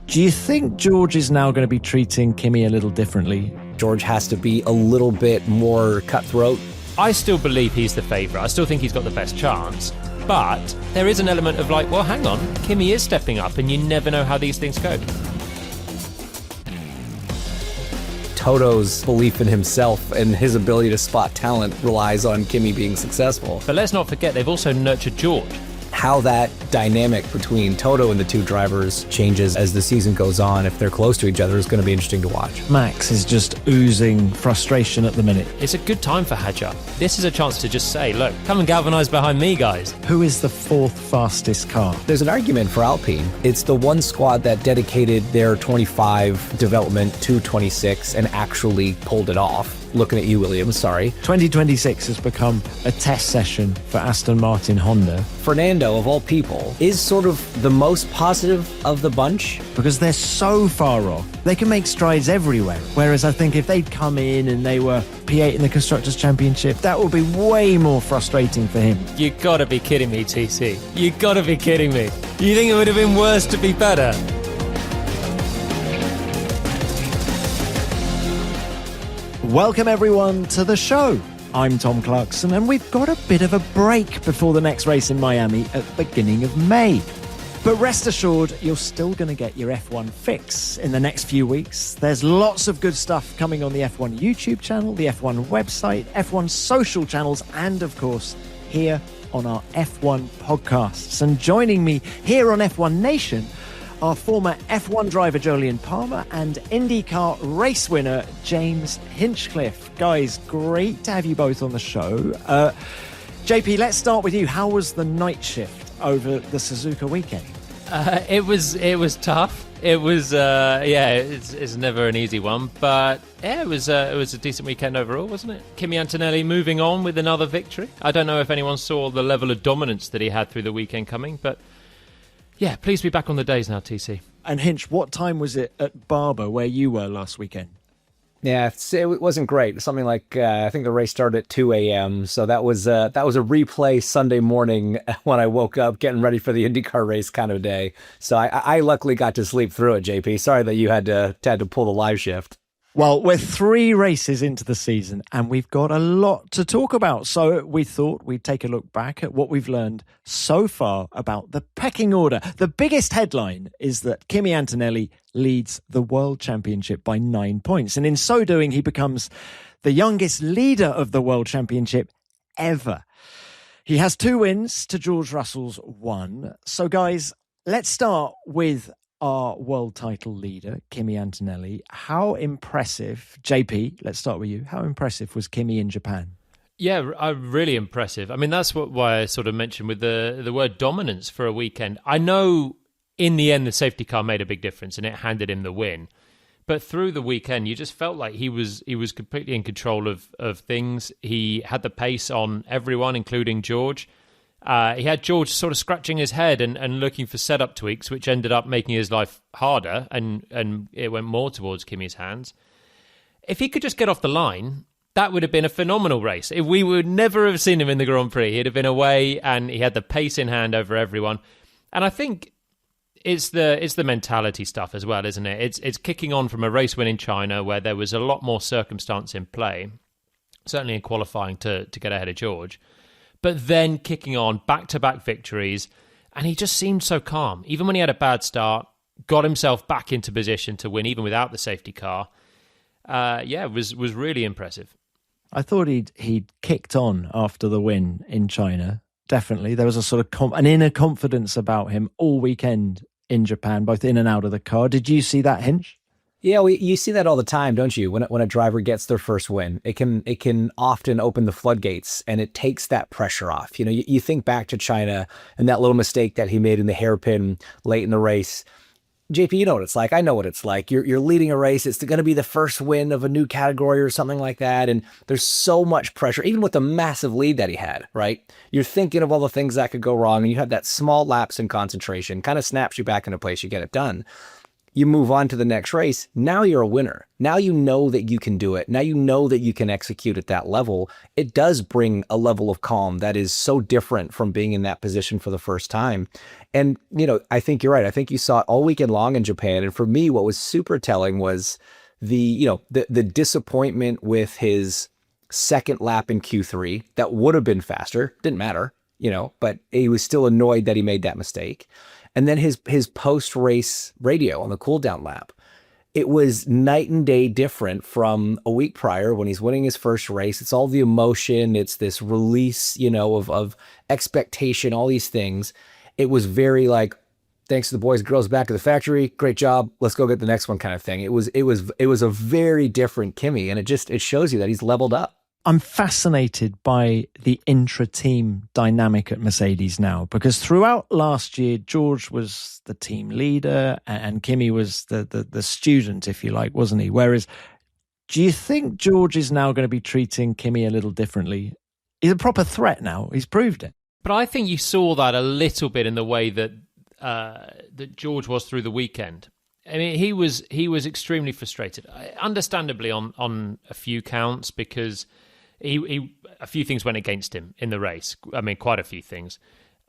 Do you think George is now going to be treating Kimi a little differently? George has to be a little bit more cutthroat. I still believe he's the favourite. I still think he's got the best chance. But there is an element of like, well, hang on, Kimi is stepping up and you never know how these things go. Toto's belief in himself and his ability to spot talent relies on Kimi being successful. But let's not forget, they've also nurtured George. How that dynamic between Toto and the two drivers changes as the season goes on, if they're close to each other, is going to be interesting to watch. Max is just oozing frustration at the minute. It's a good time for Hadjar. This is a chance to just say, look, come and galvanise behind me, guys. Who is the fourth fastest car? There's an argument for Alpine. It's the one squad that dedicated their 25 development to 26 and actually pulled it off. Looking at you, Williams, sorry. 2026 has become a test session for Aston Martin Honda. Fernando, of all people, is sort of the most positive of the bunch. Because they're so far off. They can make strides everywhere. Whereas I think if they'd come in and they were P8 in the Constructors Championship, that would be way more frustrating for him. You gotta be kidding me, TC. You gotta be kidding me. You think it would have been worse to be better? Welcome everyone to the show. I'm Tom Clarkson and we've got a bit of a break before the next race in Miami at the beginning of May. But rest assured, you're still going to get your F1 fix in the next few weeks. There's lots of good stuff coming on the F1 YouTube channel, the F1 website, F1 social channels, and of course, here on our F1 podcasts. And joining me here on F1 Nation are former F1 driver Jolyon Palmer and IndyCar race winner James Hinchcliffe. Guys, great to have you both on the show. JP, let's start with you. How was the night shift over the Suzuka weekend? It was tough. It was it's never an easy one, but yeah, it was a decent weekend overall, wasn't it? Kimi Antonelli moving on with another victory. I don't know if anyone saw the level of dominance that he had through the weekend coming, but yeah, pleased to be back on the days now, TC. And Hinch, what time was it at Barber where you were last weekend? Yeah, it wasn't great. Something like, I think the race started at 2 a.m. So that was a replay Sunday morning when I woke up getting ready for the IndyCar race kind of day. So I luckily got to sleep through it, JP. Sorry that you had to pull the live shift. Well, we're 3 races into the season and we've got a lot to talk about. So we thought we'd take a look back at what we've learned so far about the pecking order. The biggest headline is that Kimi Antonelli leads the World Championship by 9 points. And in so doing, he becomes the youngest leader of the World Championship ever. He has 2 wins to George Russell's 1. So guys, let's start with our world title leader, Kimi Antonelli. How impressive, JP, let's start with you. How impressive was Kimi in Japan? Yeah, really impressive. I mean, that's why I sort of mentioned with the word dominance for a weekend. I know in the end the safety car made a big difference and it handed him the win. But through the weekend, you just felt like he was completely in control of things. He had the pace on everyone, including George. He had George sort of scratching his head and looking for setup tweaks, which ended up making his life harder, and it went more towards Kimi's hands. If he could just get off the line, that would have been a phenomenal race. If we would never have seen him in the Grand Prix. He'd have been away, and he had the pace in hand over everyone. And I think it's the mentality stuff as well, isn't it? It's kicking on from a race win in China where there was a lot more circumstance in play, certainly in qualifying to get ahead of George. But then kicking on back-to-back victories, and he just seemed so calm. Even when he had a bad start, got himself back into position to win, even without the safety car. It was really impressive. I thought he'd kicked on after the win in China. Definitely. There was a sort of an inner confidence about him all weekend in Japan, both in and out of the car. Did you see that, Hinch? Yeah, you see that all the time, don't you? When a driver gets their first win, it can often open the floodgates, and it takes that pressure off. You know, you think back to China and that little mistake that he made in the hairpin late in the race. JP, you know what it's like. I know what it's like. You're leading a race. It's going to be the first win of a new category or something like that, and there's so much pressure, even with the massive lead that he had, right? You're thinking of all the things that could go wrong, and you have that small lapse in concentration, kind of snaps you back into place. You get it done. you move on to the next race. Now you're a winner. Now you know that you can do it. Now you know that you can execute at that level. It does bring a level of calm that is so different from being in that position for the first time. And, I think you're right. I think you saw it all weekend long in Japan. And for me, what was super telling was the disappointment with his second lap in Q3. That would have been faster. Didn't matter, but he was still annoyed that he made that mistake. And then his post-race radio on the cool-down lap, it was night and day different from a week prior when he's winning his first race. It's all the emotion. It's this release, of expectation, all these things. It was very like, thanks to the boys and girls back at the factory. Great job. Let's go get the next one kind of thing. It was a very different Kimi, and it shows you that he's leveled up. I'm fascinated by the intra-team dynamic at Mercedes now, because throughout last year, George was the team leader and Kimi was the student, if you like, wasn't he? Whereas, do you think George is now going to be treating Kimi a little differently? He's a proper threat now. He's proved it. But I think you saw that a little bit in the way that that George was through the weekend. I mean, he was extremely frustrated, understandably on a few counts, because he a few things went against him in the race. I mean, quite a few things.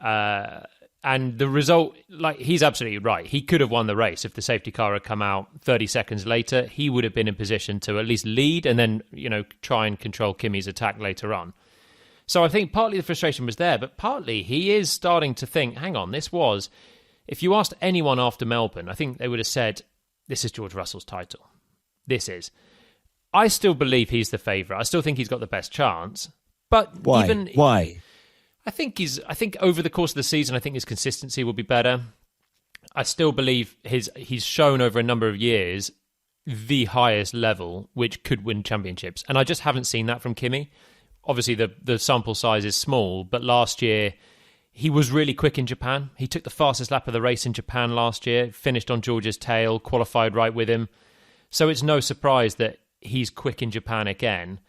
And the result, he's absolutely right. He could have won the race if the safety car had come out 30 seconds later. He would have been in position to at least lead and then, try and control Kimi's attack later on. So I think partly the frustration was there, but partly he is starting to think, hang on, if you asked anyone after Melbourne, I think they would have said, this is George Russell's title. This is. I still believe he's the favourite. I still think he's got the best chance. But Why? I think over the course of the season, I think his consistency will be better. I still believe he's shown over a number of years the highest level which could win championships. And I just haven't seen that from Kimi. Obviously, the sample size is small, but last year he was really quick in Japan. He took the fastest lap of the race in Japan last year, finished on George's tail, qualified right with him. So it's no surprise that he's quick in Japan again.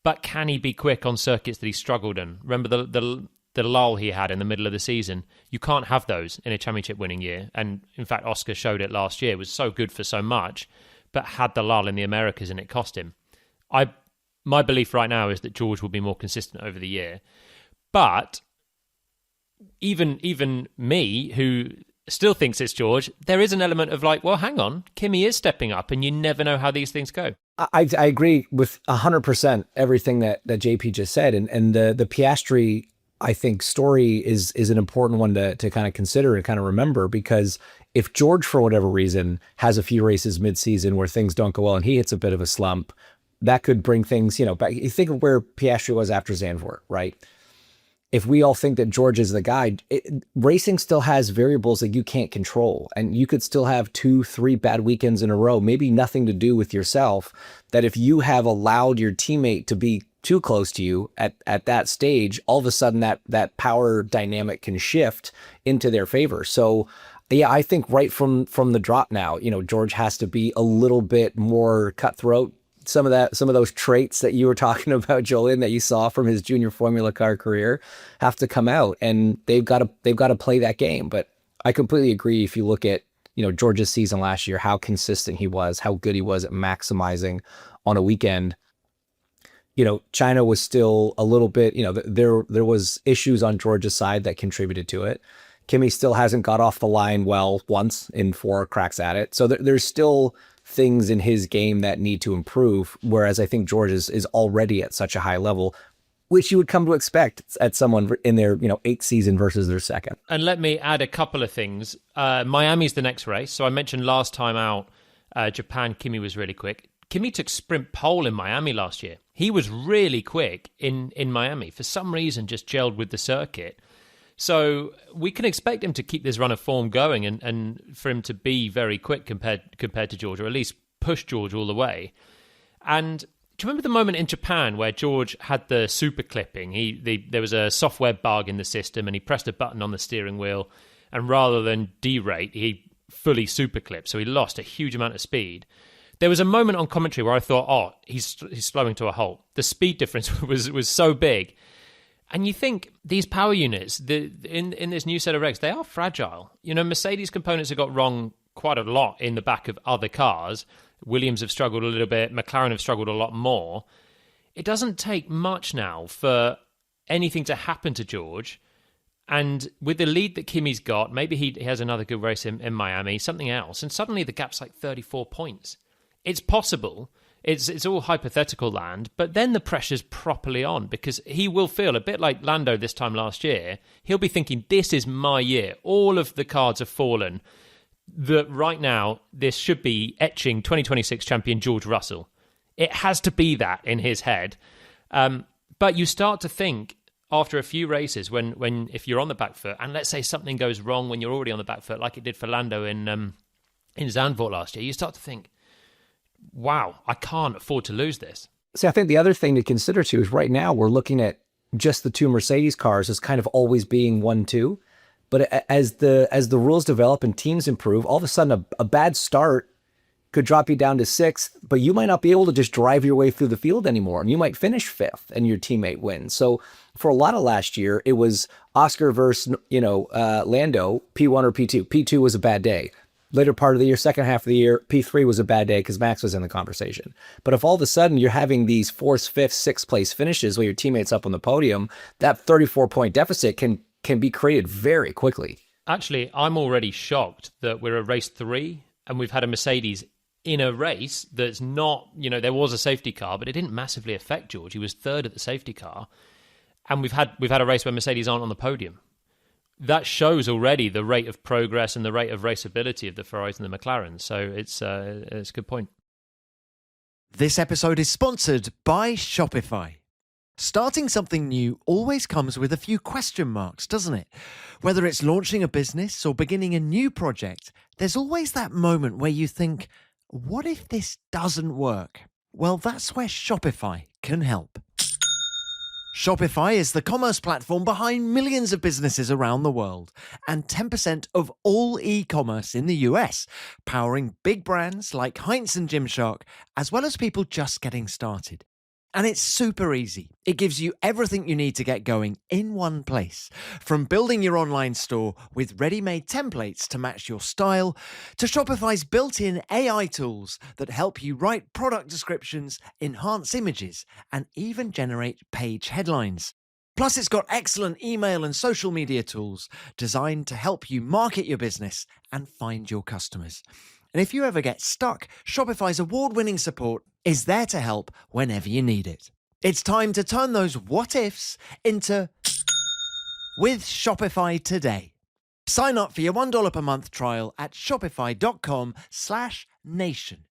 But can he be quick on circuits that he struggled in? Remember the lull he had in the middle of the season? You can't have those in a championship-winning year. And in fact, Oscar showed it last year. It was so good for so much, but had the lull in the Americas and it cost him. My belief right now is that George will be more consistent over the year. But even me, who still thinks it's George, there is an element of well, hang on, Kimi is stepping up and you never know how these things go. I agree with 100% everything that JP just said. And the Piastri, I think, story is an important one to kind of consider and kind of remember, because if George, for whatever reason, has a few races mid-season where things don't go well and he hits a bit of a slump, that could bring things, back. You think of where Piastri was after Zandvoort, right? If we all think that George is the guy, racing still has variables that you can't control. And you could still have 2-3 bad weekends in a row, maybe nothing to do with yourself, that if you have allowed your teammate to be too close to you at that stage, all of a sudden that power dynamic can shift into their favor. So yeah, I think right from the drop now, George has to be a little bit more cutthroat. Some of those traits that you were talking about, Jolyon, that you saw from his junior Formula Car career have to come out, and they've got to play that game. But I completely agree. If you look at George's season last year, how consistent he was, how good he was at maximizing on a weekend. China was still a little bit. There was issues on George's side that contributed to it. Kimi still hasn't got off the line well once in 4 cracks at it. So there's still things in his game that need to improve, whereas I think George is already at such a high level, which you would come to expect at someone in their 8th season versus their second. And let me add a couple of things. Miami's the next race. So I mentioned last time out, Japan, Kimi was really quick. Kimi took sprint pole in Miami last year. He was really quick in Miami. For some reason, just gelled with the circuit. So we can expect him to keep this run of form going and for him to be very quick compared to George, or at least push George all the way. And do you remember the moment in Japan where George had the super clipping? There was a software bug in the system and he pressed a button on the steering wheel, and rather than derate, he fully super clipped. So he lost a huge amount of speed. There was a moment on commentary where I thought, he's slowing to a halt. The speed difference was so big. And you think these power units, in this new set of regs, they are fragile. Mercedes components have got wrong quite a lot in the back of other cars. Williams have struggled a little bit. McLaren have struggled a lot more. It doesn't take much now for anything to happen to George. And with the lead that Kimi's got, maybe he has another good race in Miami, something else, and suddenly the gap's like 34 points. It's possible. It's all hypothetical land, but then the pressure's properly on because he will feel a bit like Lando this time last year. He'll be thinking, this is my year. All of the cards have fallen. That right now, this should be etching 2026 champion George Russell. It has to be that in his head. But you start to think after a few races when if you're on the back foot, and let's say something goes wrong when you're already on the back foot, like it did for Lando in Zandvoort last year, you start to think, wow, I can't afford to lose this. See, I think the other thing to consider too is right now we're looking at just the two Mercedes cars as kind of always being 1-2. But as the rules develop and teams improve, all of a sudden a bad start could drop you down to 6th, but you might not be able to just drive your way through the field anymore. And you might finish 5th and your teammate wins. So for a lot of last year, it was Oscar versus, Lando, P1 or P2. P2 was a bad day. Later part of the year, second half of the year, P3 was a bad day because Max was in the conversation. But if all of a sudden you're having these 4th, 5th, 6th place finishes where your teammate's up on the podium, that 34-point deficit can be created very quickly. Actually, I'm already shocked that we're at race 3 and we've had a Mercedes in a race that's not, there was a safety car, but it didn't massively affect George. He was 3rd at the safety car. And we've had a race where Mercedes aren't on the podium. That shows already the rate of progress and the rate of raceability of the Ferraris and the McLarens. So it's a good point. This episode is sponsored by Shopify. Starting something new always comes with a few question marks, doesn't it? Whether it's launching a business or beginning a new project, there's always that moment where you think, what if this doesn't work? Well, that's where Shopify can help. Shopify is the commerce platform behind millions of businesses around the world and 10% of all e-commerce in the US, powering big brands like Hinch and Gymshark, as well as people just getting started. And it's super easy. It gives you everything you need to get going in one place. From building your online store with ready-made templates to match your style, to Shopify's built-in AI tools that help you write product descriptions, enhance images, and even generate page headlines. Plus, it's got excellent email and social media tools designed to help you market your business and find your customers. And if you ever get stuck, Shopify's award-winning support is there to help whenever you need it. It's time to turn those what-ifs into with Shopify today. Sign up for your $1 per month trial at shopify.com/nation.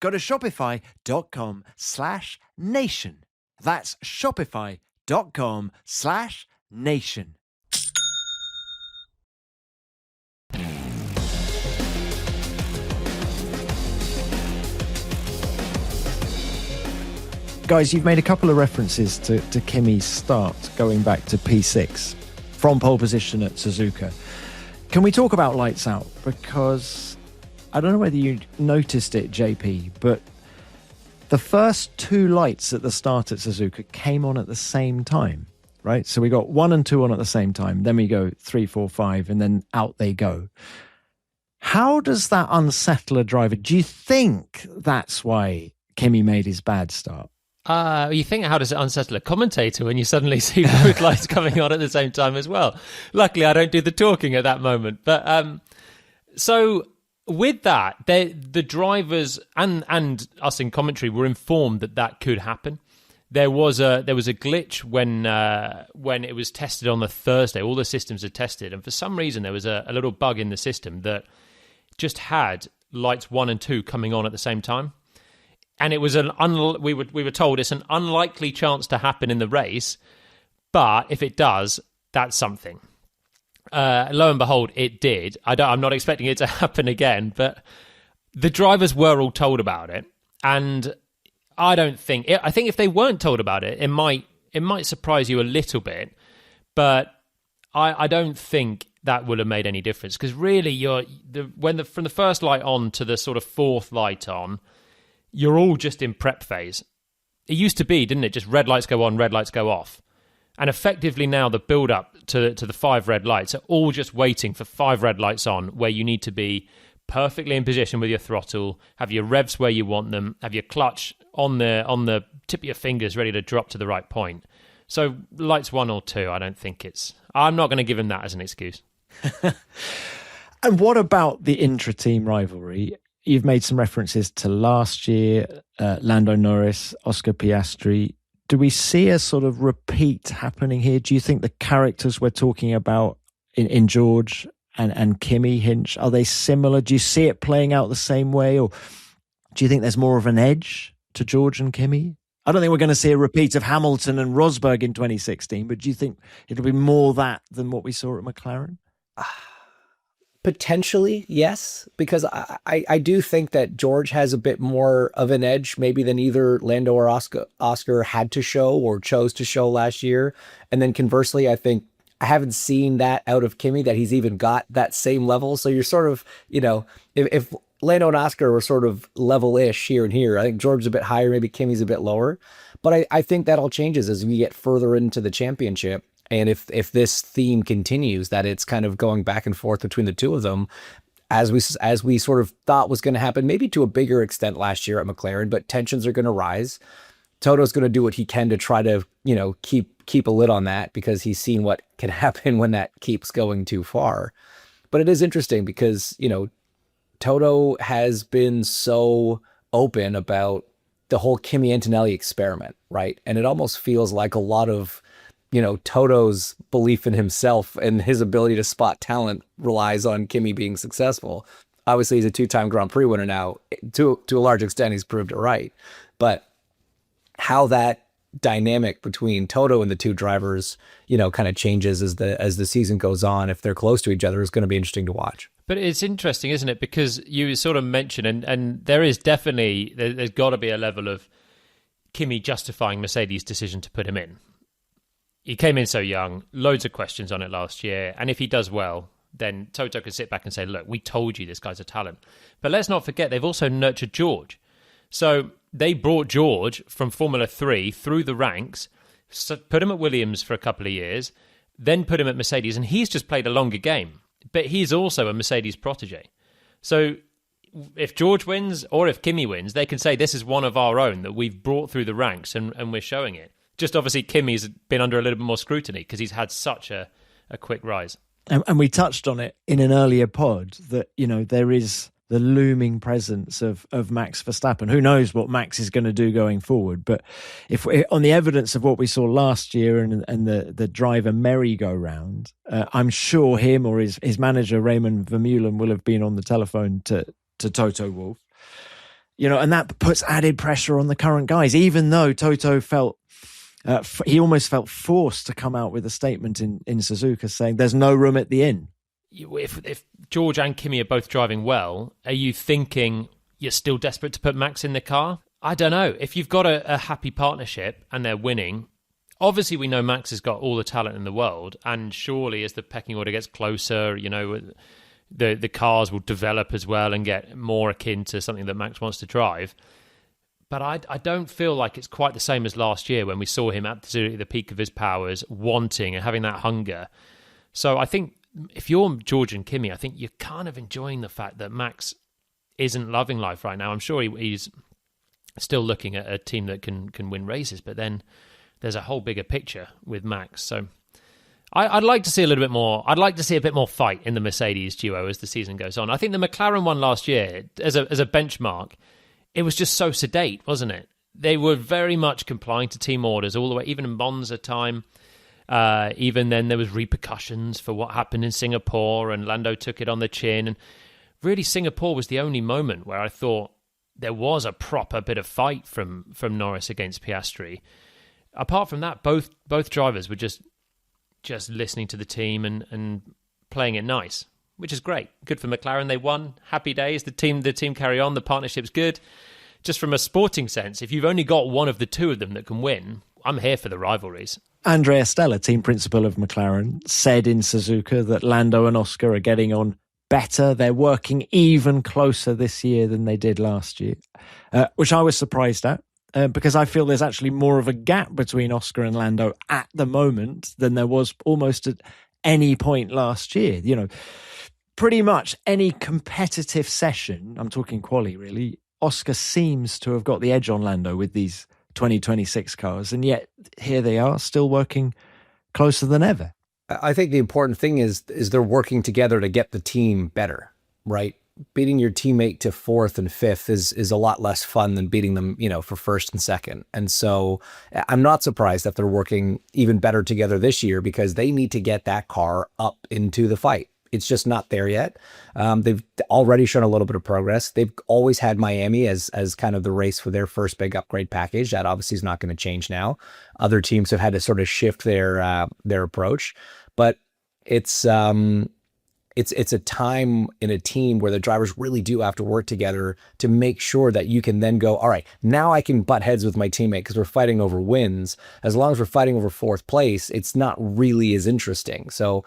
Go to shopify.com/nation. That's shopify.com/nation. Guys, you've made a couple of references to Kimi's start going back to P6 from pole position at Suzuka. Can we talk about lights out? Because I don't know whether you noticed it, JP, but the first 2 lights at the start at Suzuka came on at the same time, right? So we got 1 and 2 on at the same time. Then we go 3, 4, 5, and then out they go. How does that unsettle a driver? Do you think that's why Kimi made his bad start? You think, how does it unsettle a commentator when you suddenly see both lights coming on at the same time as well? Luckily, I don't do the talking at that moment. But so with that, the drivers and us in commentary were informed that could happen. There was a glitch when it was tested on the Thursday. All the systems are tested, and for some reason there was a little bug in the system that just had lights 1 and 2 coming on at the same time. And it was we were told it's an unlikely chance to happen in the race, but if it does, that's something. Lo and behold, it did. I'm not expecting it to happen again, but the drivers were all told about it, and I think if they weren't told about it, it might surprise you a little bit, but I don't think that would have made any difference because really, from the first light on to the sort of 4th light on, you're all just in prep phase. It used to be, didn't it? Just red lights go on, red lights go off. And effectively now the build-up to the 5 red lights are all just waiting for 5 red lights on where you need to be perfectly in position with your throttle, have your revs where you want them, have your clutch on the tip of your fingers ready to drop to the right point. So lights 1 or 2, I'm not going to give him that as an excuse. And what about the intra-team rivalry? You've made some references to last year, Lando Norris, Oscar Piastri. Do we see a sort of repeat happening here? Do you think the characters we're talking about in George and Kimi, Hinch, are they similar? Do you see it playing out the same way? Or do you think there's more of an edge to George and Kimi? I don't think we're going to see a repeat of Hamilton and Rosberg in 2016, but do you think it'll be more that than what we saw at McLaren? Potentially, yes, because I do think that George has a bit more of an edge maybe than either Lando or Oscar had to show or chose to show last year. And then conversely, I think I haven't seen that out of Kimi, that he's even got that same level. So you're sort of, if Lando and Oscar were sort of level-ish here and here, I think George's a bit higher, maybe Kimi's a bit lower. But I think that all changes as we get further into the championship. And if this theme continues, that it's kind of going back and forth between the two of them, as we sort of thought was going to happen, maybe to a bigger extent last year at McLaren, but tensions are going to rise. Toto's going to do what he can to try to, keep a lid on that, because he's seen what can happen when that keeps going too far. But it is interesting because, Toto has been so open about the whole Kimi Antonelli experiment, right? And it almost feels like a lot of Toto's belief in himself and his ability to spot talent relies on Kimi being successful. Obviously, he's a 2-time Grand Prix winner now. To a large extent, he's proved it right. But how that dynamic between Toto and the two drivers, kind of changes as the season goes on, if they're close to each other, is going to be interesting to watch. But it's interesting, isn't it? Because you sort of mentioned, and there is definitely, there's got to be a level of Kimi justifying Mercedes' decision to put him in. He came in so young, loads of questions on it last year. And if he does well, then Toto can sit back and say, look, we told you this guy's a talent. But let's not forget, they've also nurtured George. So they brought George from Formula 3 through the ranks, put him at Williams for a couple of years, then put him at Mercedes, and he's just played a longer game. But he's also a Mercedes protege. So if George wins or if Kimi wins, they can say this is one of our own that we've brought through the ranks and we're showing it. Just obviously Kimi's been under a little bit more scrutiny because he's had such a quick rise. And we touched on it in an earlier pod that, there is the looming presence of Max Verstappen. Who knows what Max is going to do going forward? But if on the evidence of what we saw last year and the driver merry-go-round, I'm sure him or his manager Raymond Vermeulen will have been on the telephone to Toto Wolff. And that puts added pressure on the current guys, even though Toto felt he almost felt forced to come out with a statement in Suzuka saying there's no room at the inn. If George and Kimi are both driving well, are you thinking you're still desperate to put Max in the car? I don't know. If you've got a happy partnership and they're winning, obviously we know Max has got all the talent in the world, and surely as the pecking order gets closer, the cars will develop as well and get more akin to something that Max wants to drive. But I don't feel like it's quite the same as last year when we saw him absolutely at the peak of his powers, wanting and having that hunger. So I think if you're George and Kimi, I think you're kind of enjoying the fact that Max isn't loving life right now. I'm sure he's still looking at a team that can win races, but then there's a whole bigger picture with Max. So I'd like to see a little bit more. I'd like to see a bit more fight in the Mercedes duo as the season goes on. I think the McLaren one last year, as a benchmark, it was just so sedate, wasn't it? They were very much complying to team orders all the way, even in Monza time. Even then, there was repercussions for what happened in Singapore, and Lando took it on the chin. And really, Singapore was the only moment where I thought there was a proper bit of fight from Norris against Piastri. Apart from that, both drivers were just listening to the team and playing it nice, which is great. Good for McLaren. They won. Happy days. The team carry on. The partnership's good. Just from a sporting sense, if you've only got one of the two of them that can win, I'm here for the rivalries. Andrea Stella, team principal of McLaren, said in Suzuka that Lando and Oscar are getting on better. They're working even closer this year than they did last year, which I was surprised at. Because I feel there's actually more of a gap between Oscar and Lando at the moment than there was almost at any point last year. pretty much any competitive session, I'm talking quali really, Oscar seems to have got the edge on Lando with these 2026 cars, and yet here they are still working closer than ever. I think the important thing is they're working together to get the team better, right? Beating your teammate to fourth and fifth is a lot less fun than beating them, for first and second. And so I'm not surprised that they're working even better together this year, because they need to get that car up into the fight. It's just not there yet. They've already shown a little bit of progress. They've always had Miami as kind of the race for their first big upgrade package. That obviously is not going to change now. Other teams have had to sort of shift their approach, but it's a time in a team where the drivers really do have to work together to make sure that you can then go, all right, now I can butt heads with my teammate because we're fighting over wins. As long as we're fighting over fourth place, it's not really as interesting. So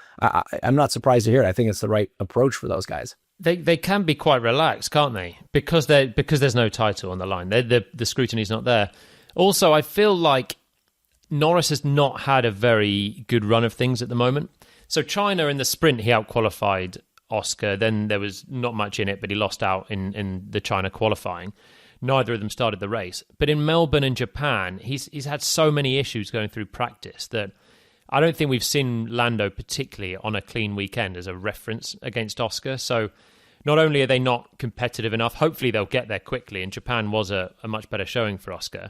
I'm not surprised to hear it. I think it's the right approach for those guys. They can be quite relaxed, can't they? Because there's no title on the line. The scrutiny's not there. Also, I feel like Norris has not had a very good run of things at the moment. So China in the sprint, he outqualified Oscar. Then there was not much in it, but he lost out in the China qualifying. Neither of them started the race. But in Melbourne and Japan, he's had so many issues going through practice that I don't think we've seen Lando particularly on a clean weekend as a reference against Oscar. So not only are they not competitive enough, hopefully they'll get there quickly. And Japan was a much better showing for Oscar.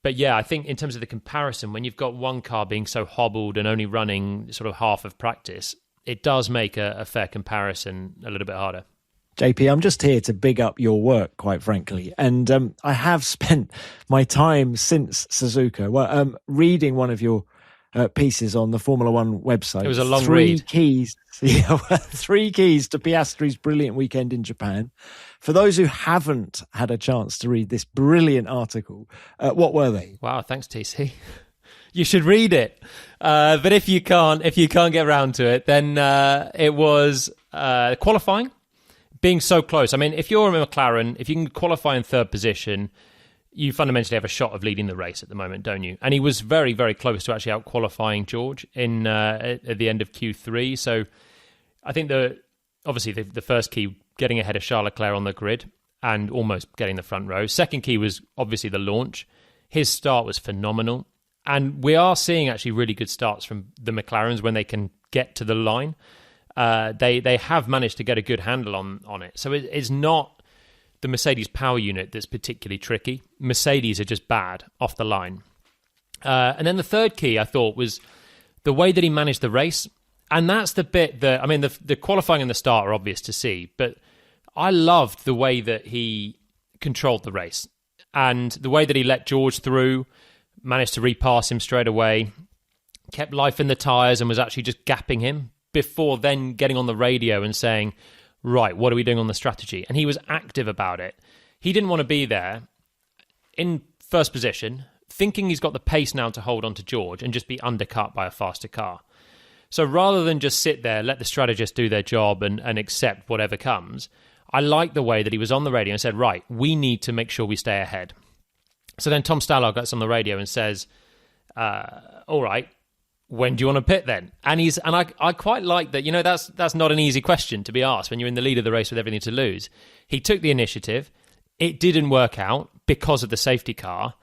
But yeah, I think in terms of the comparison, when you've got one car being so hobbled and only running sort of half of practice, it does make a fair comparison a little bit harder. JP, I'm just here to big up your work, quite frankly. And I have spent my time since Suzuka reading one of your pieces on the Formula One website. It was a long read. 3 keys to Piastri's brilliant weekend in Japan. For those who haven't had a chance to read this brilliant article, what were they? Wow, thanks, TC. You should read it. But if you can't get around to it, then it was qualifying, being so close. I mean, if you're a McLaren, if you can qualify in third position, you fundamentally have a shot of leading the race at the moment, don't you? And he was very, very close to actually out-qualifying George at the end of Q3. So I think obviously the first key, getting ahead of Charles Leclerc on the grid and almost getting the front row. Second key was obviously the launch. His start was phenomenal. And we are seeing actually really good starts from the McLarens when they can get to the line. They have managed to get a good handle on it. So it's not the Mercedes power unit that's particularly tricky. Mercedes are just bad off the line. And then the third key, I thought, was the way that he managed the race. And that's the bit that, I mean, the qualifying and the start are obvious to see, but I loved the way that he controlled the race and the way that he let George through, managed to repass him straight away, kept life in the tyres and was actually just gapping him before then getting on the radio and saying, right, what are we doing on the strategy? And he was active about it. He didn't want to be there in first position, thinking he's got the pace now to hold on to George and just be undercut by a faster car. So rather than just sit there, let the strategists do their job and accept whatever comes, I like the way that he was on the radio and said, right, we need to make sure we stay ahead. So then Tom Stallard gets on the radio and says, all right, when do you want to pit then? And I quite like that, that's not an easy question to be asked when you're in the lead of the race with everything to lose. He took the initiative. It didn't work out because of the safety car.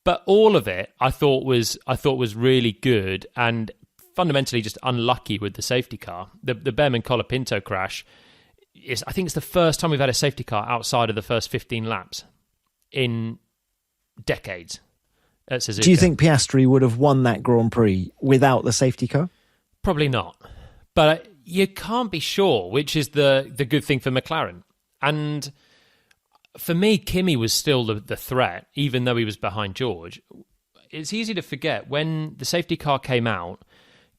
But all of it I thought was really good and fundamentally just unlucky with the safety car. The Behrman Colapinto crash I think it's the first time we've had a safety car outside of the first 15 laps in decades at Suzuka. Do you think Piastri would have won that Grand Prix without the safety car? Probably not. But you can't be sure, which is the good thing for McLaren. And for me, Kimi was still the threat, even though he was behind George. It's easy to forget when the safety car came out,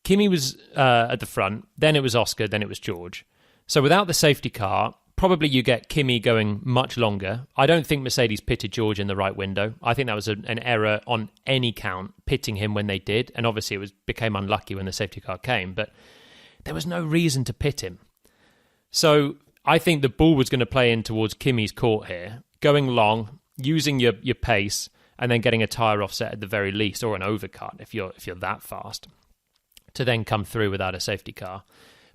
Kimi was at the front, then it was Oscar, then it was George. So without the safety car, probably you get Kimi going much longer. I don't think Mercedes pitted George in the right window. I think that was an error on any count, pitting him when they did. And obviously it became unlucky when the safety car came, but there was no reason to pit him. So I think the ball was going to play in towards Kimi's court here, going long, using your pace, and then getting a tyre offset at the very least, or an overcut if you're that fast, to then come through without a safety car.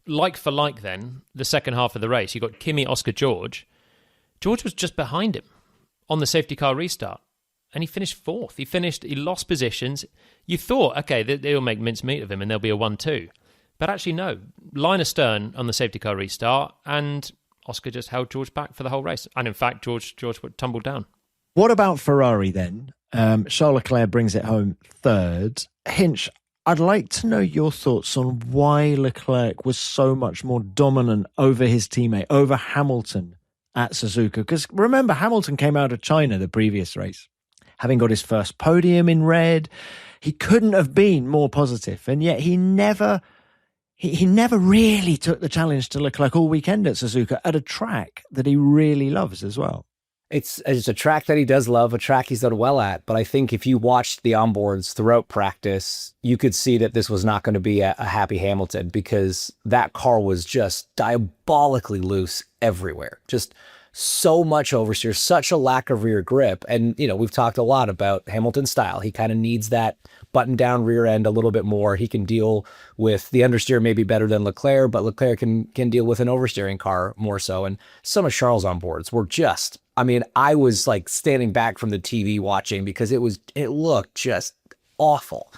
like for like then, the second half of the race, you got Kimi, Oscar, George. George was just behind him on the safety car restart, and he finished fourth. He lost positions. You thought, okay, they'll make mincemeat of him and there'll be a 1-2. But actually, no. Line astern on the safety car restart, and Oscar just held George back for the whole race. And in fact, George tumbled down. What about Ferrari then? Charles Leclerc brings it home third. Hinch, I'd like to know your thoughts on why Leclerc was so much more dominant over his teammate, over Hamilton at Suzuka. Because remember, Hamilton came out of China the previous race, having got his first podium in red. He couldn't have been more positive, and yet he never really took the challenge to Leclerc all weekend at Suzuka, at a track that he really loves as well. It's a track that he does love, a track he's done well at. But I think if you watched the onboards throughout practice, you could see that this was not going to be a happy Hamilton, because that car was just diabolically loose everywhere. Just so much oversteer, such a lack of rear grip. And, we've talked a lot about Hamilton's style. He kind of needs that button down rear end a little bit more. He can deal with the understeer maybe better than Leclerc, but Leclerc can deal with an oversteering car more so. And some of Charles' onboards were just, I was like standing back from the TV watching, because it looked just awful.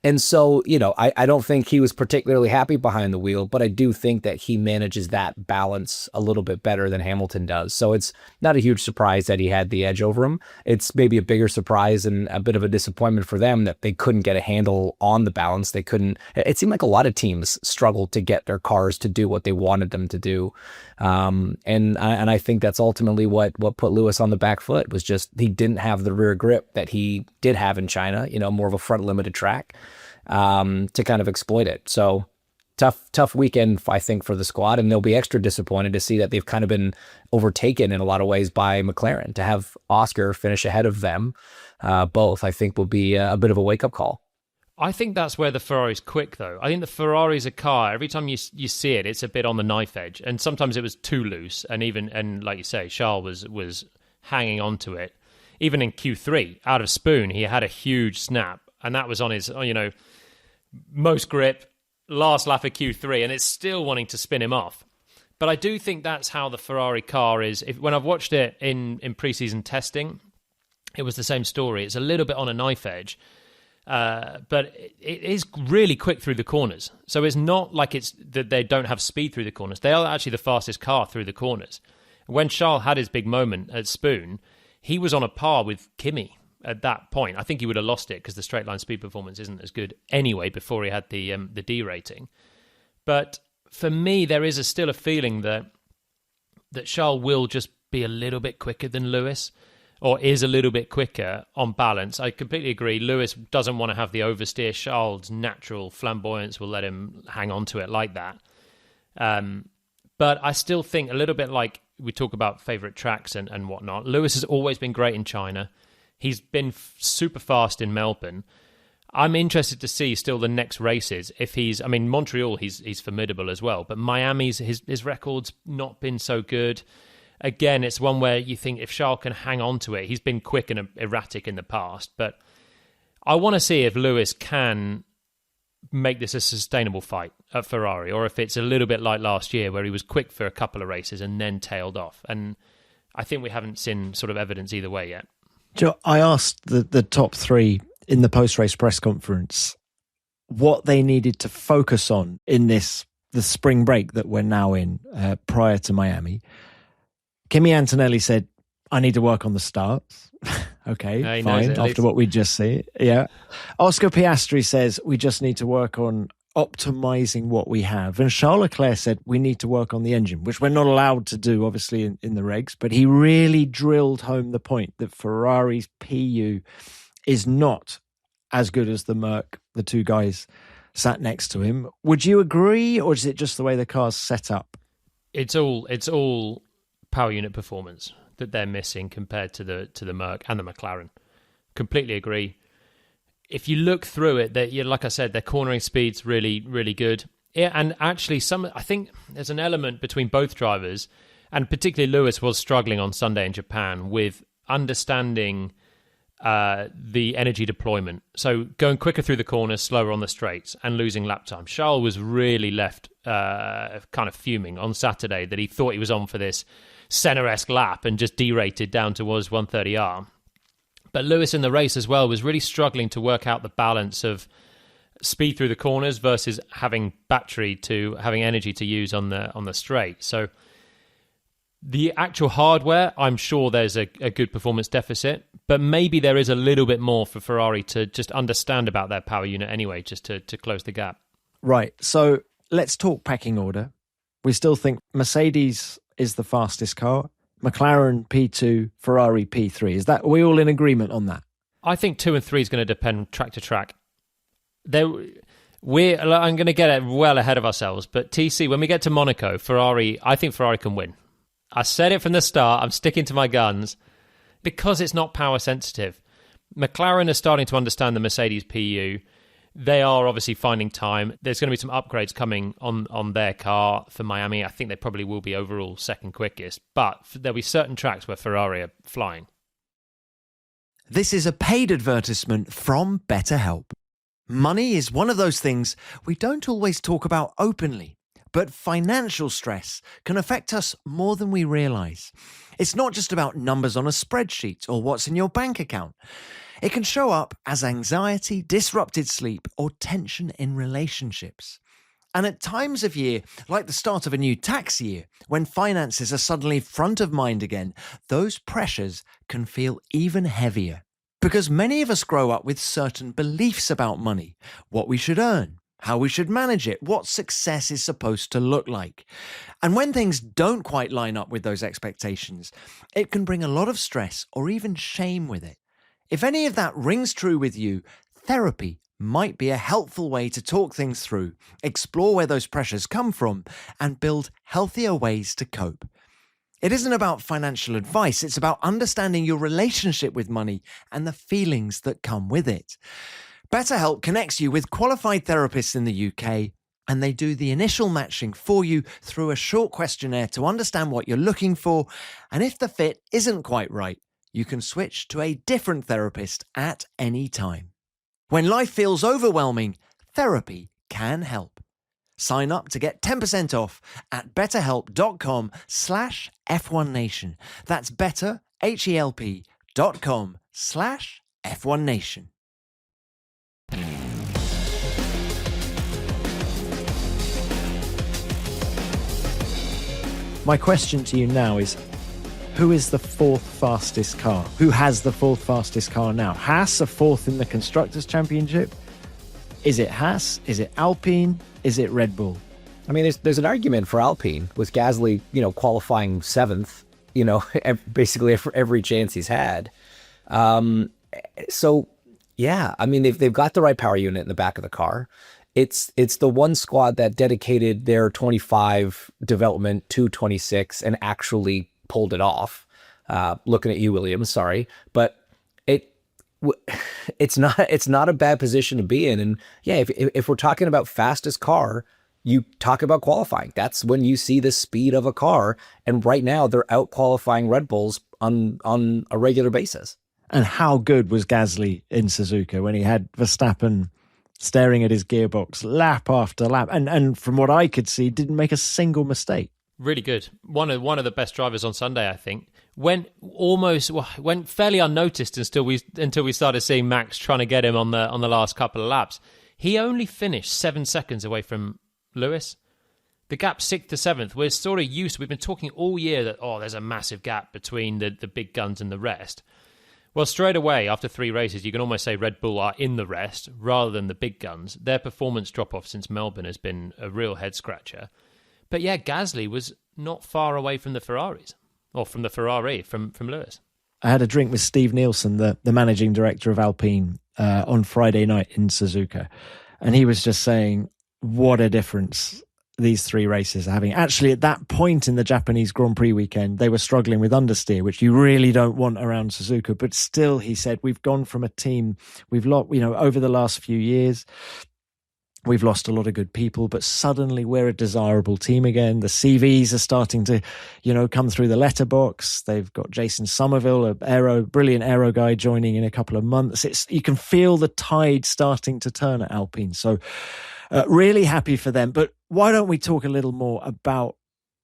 And so, I don't think he was particularly happy behind the wheel, but I do think that he manages that balance a little bit better than Hamilton does. So it's not a huge surprise that he had the edge over him. It's maybe a bigger surprise and a bit of a disappointment for them that they couldn't get a handle on the balance. It seemed like a lot of teams struggled to get their cars to do what they wanted them to do. And I think that's ultimately what put Lewis on the back foot, was just he didn't have the rear grip that he did have in China, more of a front limited track, to kind of exploit it. So tough weekend, I think, for the squad, and they'll be extra disappointed to see that they've kind of been overtaken in a lot of ways by McLaren. To have Oscar finish ahead of them, both, I think will be a bit of a wake-up call. I think that's where the Ferrari's quick, though. I think the Ferrari's a car, every time you see it, it's a bit on the knife edge. And sometimes it was too loose. And like you say, Charles was hanging on to it. Even in Q3, out of spoon, he had a huge snap. And that was on his, most grip, last lap of Q3. And it's still wanting to spin him off. But I do think that's how the Ferrari car is. When I've watched it in preseason testing, it was the same story. It's a little bit on a knife edge. But it is really quick through the corners. So it's not like it's that they don't have speed through the corners. They are actually the fastest car through the corners. When Charles had his big moment at Spoon, he was on a par with Kimi at that point. I think he would have lost it because the straight line speed performance isn't as good anyway before he had the D rating. But for me, there is still a feeling that Charles will just be a little bit quicker than Lewis, or is a little bit quicker on balance. I completely agree. Lewis doesn't want to have the oversteer. Charles' natural flamboyance will let him hang on to it like that. But I still think a little bit like we talk about favourite tracks and whatnot. Lewis has always been great in China. He's been super fast in Melbourne. I'm interested to see still the next races. Montreal, he's formidable as well. But Miami's, his record's not been so good. Again, it's one where you think if Charles can hang on to it, he's been quick and erratic in the past. But I want to see if Lewis can make this a sustainable fight at Ferrari, or if it's a little bit like last year where he was quick for a couple of races and then tailed off. And I think we haven't seen sort of evidence either way yet. Joe, I asked the top three in the post-race press conference what they needed to focus on in the spring break that we're now in prior to Miami. Kimi Antonelli said, I need to work on the starts. Okay, fine, after what we just see. Yeah. Oscar Piastri says, we just need to work on optimizing what we have. And Charles Leclerc said, we need to work on the engine, which we're not allowed to do, obviously, in the regs. But he really drilled home the point that Ferrari's PU is not as good as the Merc, the two guys sat next to him. Would you agree, or is it just the way the car's set up? It's all power unit performance that they're missing compared to the Merc and the McLaren. Completely agree. If you look through it, like I said, their cornering speed's really, really good. Yeah, and actually, I think there's an element between both drivers, and particularly Lewis was struggling on Sunday in Japan with understanding the energy deployment. So going quicker through the corners, slower on the straights, and losing lap time. Charles was really left kind of fuming on Saturday that he thought he was on for this Senna-esque lap and just derated down towards 130R. But Lewis in the race as well was really struggling to work out the balance of speed through the corners versus having energy to use on the straight. So the actual hardware, I'm sure there's a good performance deficit, but maybe there is a little bit more for Ferrari to just understand about their power unit anyway, just to close the gap. Right. So let's talk pecking order. We still think Mercedes is the fastest car, McLaren P2, Ferrari P3. Are we all in agreement on that? I think 2 and 3 is going to depend track to track. I'm going to get it well ahead of ourselves, but TC, when we get to Monaco, I think Ferrari can win. I said it from the start. I'm sticking to my guns because it's not power sensitive. McLaren are starting to understand the Mercedes PU. They are obviously finding time. There's going to be some upgrades coming on their car for Miami. I think they probably will be overall second quickest, but there'll be certain tracks where Ferrari are flying. This is a paid advertisement from BetterHelp. Money is one of those things we don't always talk about openly. But financial stress can affect us more than we realise. It's not just about numbers on a spreadsheet or what's in your bank account. It can show up as anxiety, disrupted sleep, or tension in relationships. And at times of year, like the start of a new tax year, when finances are suddenly front of mind again, those pressures can feel even heavier. Because many of us grow up with certain beliefs about money, what we should earn, how we should manage it, what success is supposed to look like. And when things don't quite line up with those expectations, it can bring a lot of stress or even shame with it. If any of that rings true with you, therapy might be a helpful way to talk things through, explore where those pressures come from, and build healthier ways to cope. It isn't about financial advice, it's about understanding your relationship with money and the feelings that come with it. BetterHelp connects you with qualified therapists in the UK, and they do the initial matching for you through a short questionnaire to understand what you're looking for, and if the fit isn't quite right, you can switch to a different therapist at any time. When life feels overwhelming, therapy can help. Sign up to get 10% off at betterhelp.com/F1Nation. That's betterhelp.com/F1Nation. My question to you now is, who is the fourth fastest car? Who has the fourth fastest car now? Haas are fourth in the Constructors Championship. Is it Haas? Is it Alpine? Is it Red Bull? I mean, there's an argument for Alpine with Gasly, qualifying seventh, basically every chance he's had. So, yeah, I mean, they've got the right power unit in the back of the car. It's the one squad that dedicated their 25 development to 26 and actually pulled it off. Looking at you, Williams, sorry, but it's not a bad position to be in. And yeah, if we're talking about fastest car, you talk about qualifying. That's when you see the speed of a car. And right now they're out qualifying Red Bulls on a regular basis. And how good was Gasly in Suzuka when he had Verstappen staring at his gearbox lap after lap, and from what I could see, didn't make a single mistake. Really good. One of the best drivers on Sunday, I think. Went fairly unnoticed until we started seeing Max trying to get him on the last couple of laps. He only finished 7 seconds away from Lewis. The gap 6th to 7th. We're sort of used. We've been talking all year that there's a massive gap between the big guns and the rest. Well, straight away, after 3 races, you can almost say Red Bull are in the rest rather than the big guns. Their performance drop-off since Melbourne has been a real head-scratcher. But yeah, Gasly was not far away from the Ferraris, or from the Ferrari, from Lewis. I had a drink with Steve Nielsen, the managing director of Alpine, on Friday night in Suzuka. And he was just saying what a difference these 3 races are having. Actually, at that point in the Japanese Grand Prix weekend, they were struggling with understeer, which you really don't want around Suzuka. But still, he said, we've gone from a team we've lost, over the last few years, We've lost a lot of good people, but suddenly we're a desirable team again. The CVs are starting to, come through the letterbox. They've got Jason Somerville, brilliant aero guy, joining in a couple of months. You can feel the tide starting to turn at Alpine. So really happy for them. But why don't we talk a little more about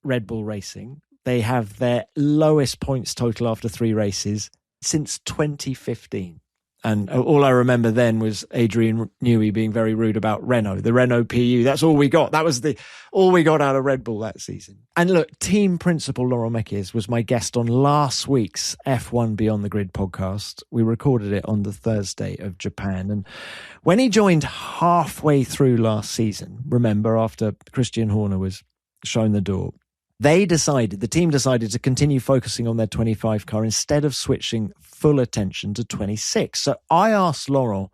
Red Bull Racing? They have their lowest points total after 3 races since 2015. And all I remember then was Adrian Newey being very rude about Renault, the Renault PU. That's all we got. That was all we got out of Red Bull that season. And look, team principal Laurent Mekies was my guest on last week's F1 Beyond the Grid podcast. We recorded it on the Thursday of Japan. And when he joined halfway through last season, remember, after Christian Horner was shown the door, the team decided to continue focusing on their 25 car instead of switching full attention to 26. So I asked Laurent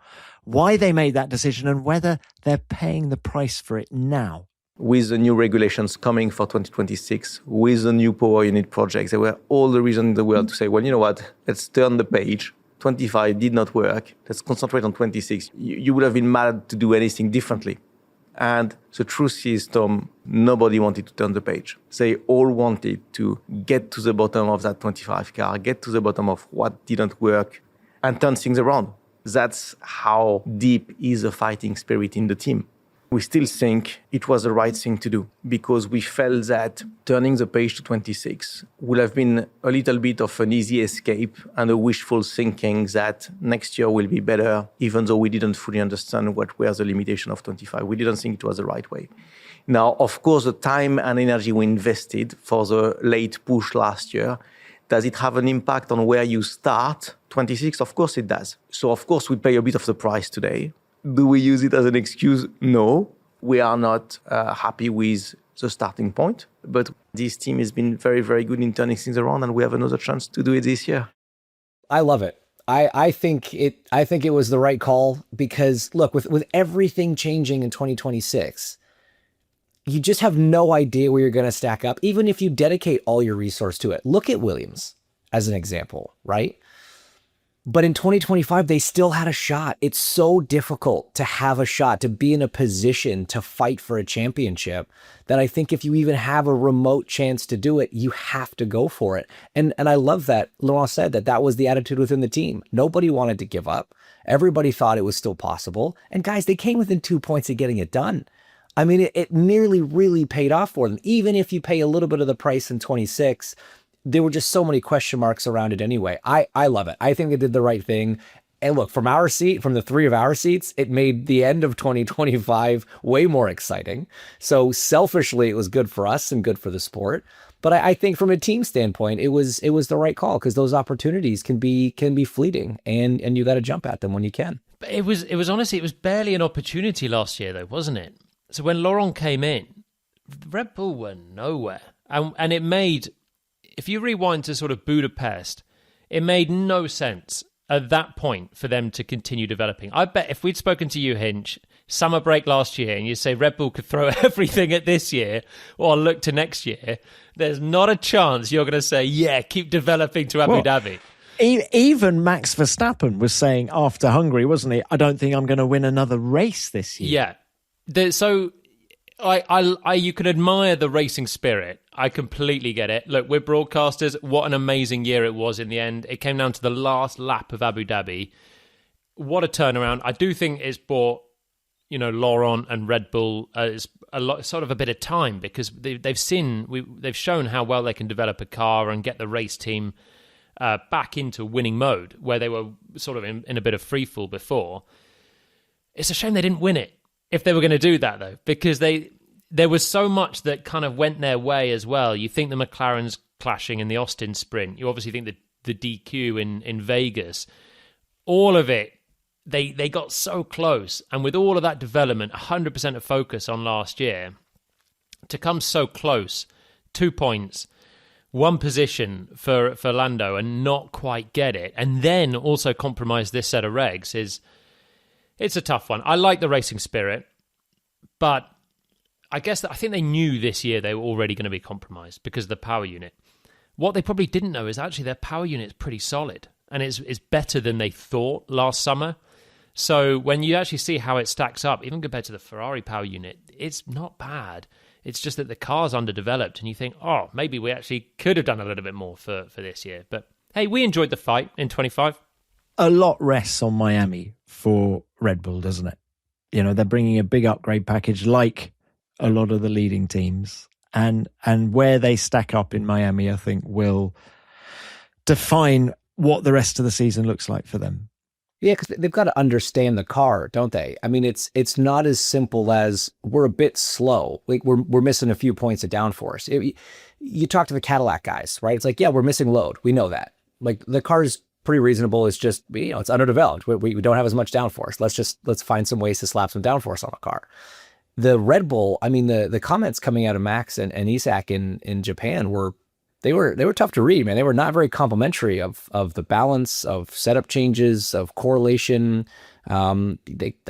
why they made that decision and whether they're paying the price for it now. With the new regulations coming for 2026, with the new power unit projects, there were all the reasons in the world to say, well, you know what, let's turn the page. 25 did not work. Let's concentrate on 26. You would have been mad to do anything differently. And the truth is, Tom, nobody wanted to turn the page. They all wanted to get to the bottom of that 25 car, get to the bottom of what didn't work, and turn things around. That's how deep is the fighting spirit in the team. We still think it was the right thing to do because we felt that turning the page to 26 would have been a little bit of an easy escape and a wishful thinking that next year will be better, even though we didn't fully understand what were the limitation of 25. We didn't think it was the right way. Now, of course, the time and energy we invested for the late push last year, does it have an impact on where you start 26? Of course it does. So, of course, we pay a bit of the price today. Do we use it as an excuse? No. We are not happy with the starting point, but this team has been very, very good in turning things around, and we have another chance to do it this year. I love it. I think it was the right call because, look, with everything changing in 2026, you just have no idea where you're going to stack up, even if you dedicate all your resource to it. Look at Williams as an example, right? But in 2025, they still had a shot. It's so difficult to have a shot, to be in a position to fight for a championship, that I think if you even have a remote chance to do it, you have to go for it. And I love that Laurent said that was the attitude within the team. Nobody wanted to give up. Everybody thought it was still possible. And guys, they came within 2 points of getting it done. I mean, it nearly really paid off for them. Even if you pay a little bit of the price in 26, there were just so many question marks around it anyway. I love it. I think they did the right thing. And look, from the 3 of our seats, it made the end of 2025 way more exciting. So selfishly, it was good for us and good for the sport. But I think from a team standpoint, it was the right call because those opportunities can be fleeting, and you got to jump at them when you can. But it was honestly, it was barely an opportunity last year, though, wasn't it? So when Laurent came in, Red Bull were nowhere, and it made. If you rewind to sort of Budapest, it made no sense at that point for them to continue developing. I bet if we'd spoken to you, Hinch, summer break last year, and you say Red Bull could throw everything at this year or look to next year, there's not a chance you're going to say, yeah, keep developing to Abu Dhabi. Even Max Verstappen was saying after Hungary, wasn't he? I don't think I'm going to win another race this year. Yeah. So you can admire the racing spirit. I completely get it. Look, we're broadcasters. What an amazing year it was in the end. It came down to the last lap of Abu Dhabi. What a turnaround. I do think it's bought, Laurent and Red Bull sort of a bit of time because they've shown how well they can develop a car and get the race team back into winning mode where they were sort of in a bit of freefall before. It's a shame they didn't win it if they were going to do that, though, because there was so much that kind of went their way as well. You think the McLarens clashing in the Austin sprint. You obviously think the DQ in Vegas. All of it, they got so close. And with all of that development, 100% of focus on last year, to come so close, 2 points, 1 position for Lando and not quite get it, and then also compromise this set of regs it's a tough one. I like the racing spirit, but I think they knew this year they were already going to be compromised because of the power unit. What they probably didn't know is actually their power unit is pretty solid and it's better than they thought last summer. So when you actually see how it stacks up, even compared to the Ferrari power unit, it's not bad. It's just that the car's underdeveloped, and you think, oh, maybe we actually could have done a little bit more for this year. But hey, we enjoyed the fight in 25. A lot rests on Miami for Red Bull, doesn't it? You know, they're bringing a big upgrade package like a lot of the leading teams. And where they stack up in Miami, I think, will define what the rest of the season looks like for them. Yeah, because they've got to understand the car, don't they? I mean, it's not as simple as we're a bit slow. Like we're missing a few points of downforce. You talk to the Cadillac guys, right? It's like, yeah, we're missing load. We know that. Like the car's pretty reasonable. It's just, it's underdeveloped. We don't have as much downforce. Let's find some ways to slap some downforce on a car. The Red Bull, I mean, the comments coming out of Max and Isack in Japan were tough to read, man. They were not very complimentary of the balance, of setup changes, of correlation. I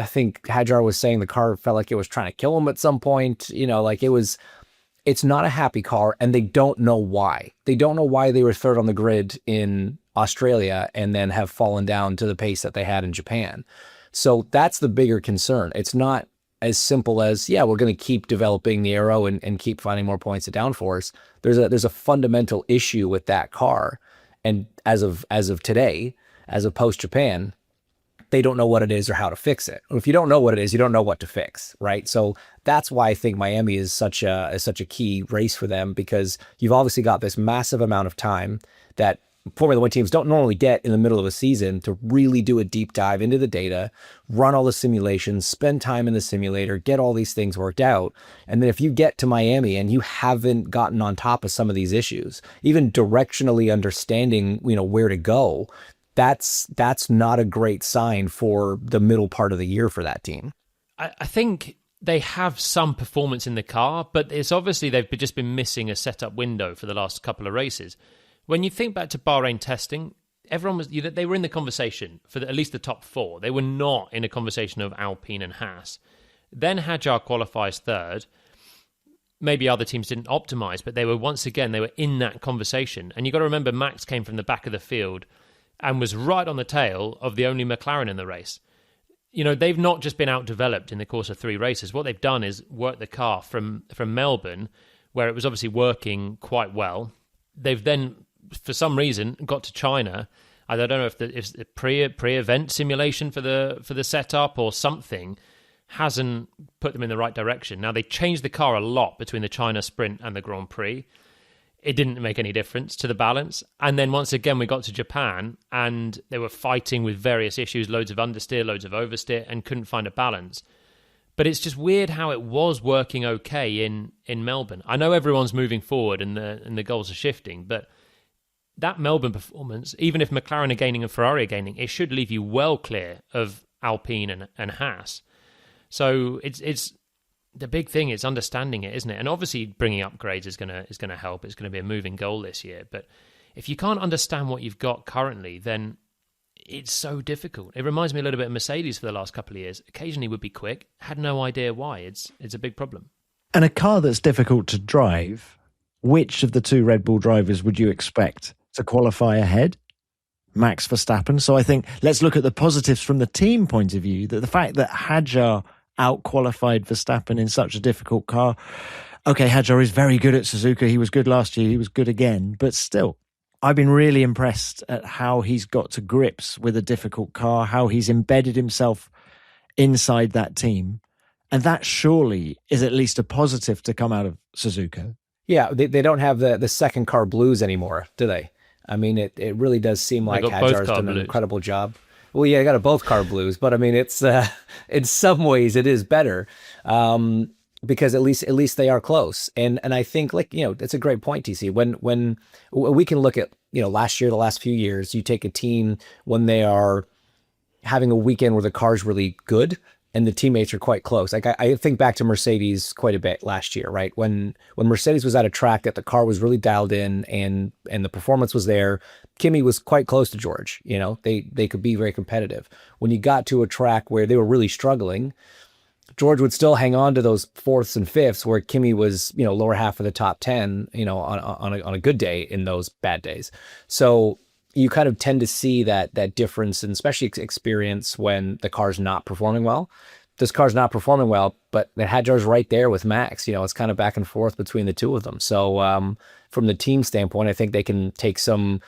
think Hadjar was saying the car felt like it was trying to kill him at some point. It's not a happy car, and they don't know why. They don't know why they were third on the grid in Australia and then have fallen down to the pace that they had in Japan. So that's the bigger concern. It's not as simple as, yeah, we're going to keep developing the aero and keep finding more points of downforce. There's a fundamental issue with that car. And as of today, as of post-Japan, they don't know what it is or how to fix it. If you don't know what it is, you don't know what to fix, right? So that's why I think Miami is such a key race for them, because you've obviously got this massive amount of time that Formula One teams don't normally get in the middle of a season to really do a deep dive into the data, run all the simulations, spend time in the simulator, get all these things worked out. And then if you get to Miami and you haven't gotten on top of some of these issues, even directionally understanding, where to go, that's not a great sign for the middle part of the year for that team. I think they have some performance in the car, but it's obviously they've just been missing a setup window for the last couple of races. When you think back to Bahrain testing, everyone they were in the conversation for at least the top four. They were not in a conversation of Alpine and Haas. Then Hadjar qualifies third. Maybe other teams didn't optimize, but they were in that conversation. And you've got to remember, Max came from the back of the field and was right on the tail of the only McLaren in the race. They've not just been outdeveloped in the course of 3 races. What they've done is work the car from Melbourne, where it was obviously working quite well. They've then, for some reason, got to China. I don't know if the pre-event simulation for the setup or something hasn't put them in the right direction. Now, they changed the car a lot between the China Sprint and the Grand Prix. It didn't make any difference to the balance. And then once again, we got to Japan and they were fighting with various issues, loads of understeer, loads of oversteer, and couldn't find a balance. But it's just weird how it was working okay in Melbourne. I know everyone's moving forward and the goals are shifting, but that Melbourne performance, even if McLaren are gaining and Ferrari are gaining, it should leave you well clear of Alpine and Haas. So it's the big thing is understanding it, isn't it? And obviously bringing upgrades is gonna help. It's going to be a moving goal this year. But if you can't understand what you've got currently, then it's so difficult. It reminds me a little bit of Mercedes for the last couple of years. Occasionally would be quick, had no idea why. It's a big problem. And a car that's difficult to drive, which of the 2 Red Bull drivers would you expect to qualify ahead? Max Verstappen. So I think let's look at the positives from the team point of view, that the fact that Hadjar out-qualified Verstappen in such a difficult car. Okay, Hadjar is very good at Suzuka. He was good last year. He was good again. But still, I've been really impressed at how he's got to grips with a difficult car, how he's embedded himself inside that team. And that surely is at least a positive to come out of Suzuka. Yeah, they don't have the second car blues anymore, do they? I mean, it really does seem like Hadjar's done an incredible job. Well, yeah, I got both car blues, but I mean, it's in some ways it is better because at least they are close. And I think it's a great point, TC. When we can look at last year, the last few years, you take a team when they are having a weekend where the car's really good and the teammates are quite close. Like I think back to Mercedes quite a bit last year, right? When Mercedes was at a track that the car was really dialed in and the performance was there, Kimi was quite close to George. They could be very competitive. When you got to a track where they were really struggling, George would still hang on to those 4th and 5th where Kimi was, lower half of the top 10, on a good day in those bad days. So you kind of tend to see that difference, and especially experience when the car's not performing well. This car's not performing well, but the Hadjar's right there with Max. It's kind of back and forth between the two of them. So from the team standpoint, I think they can take some,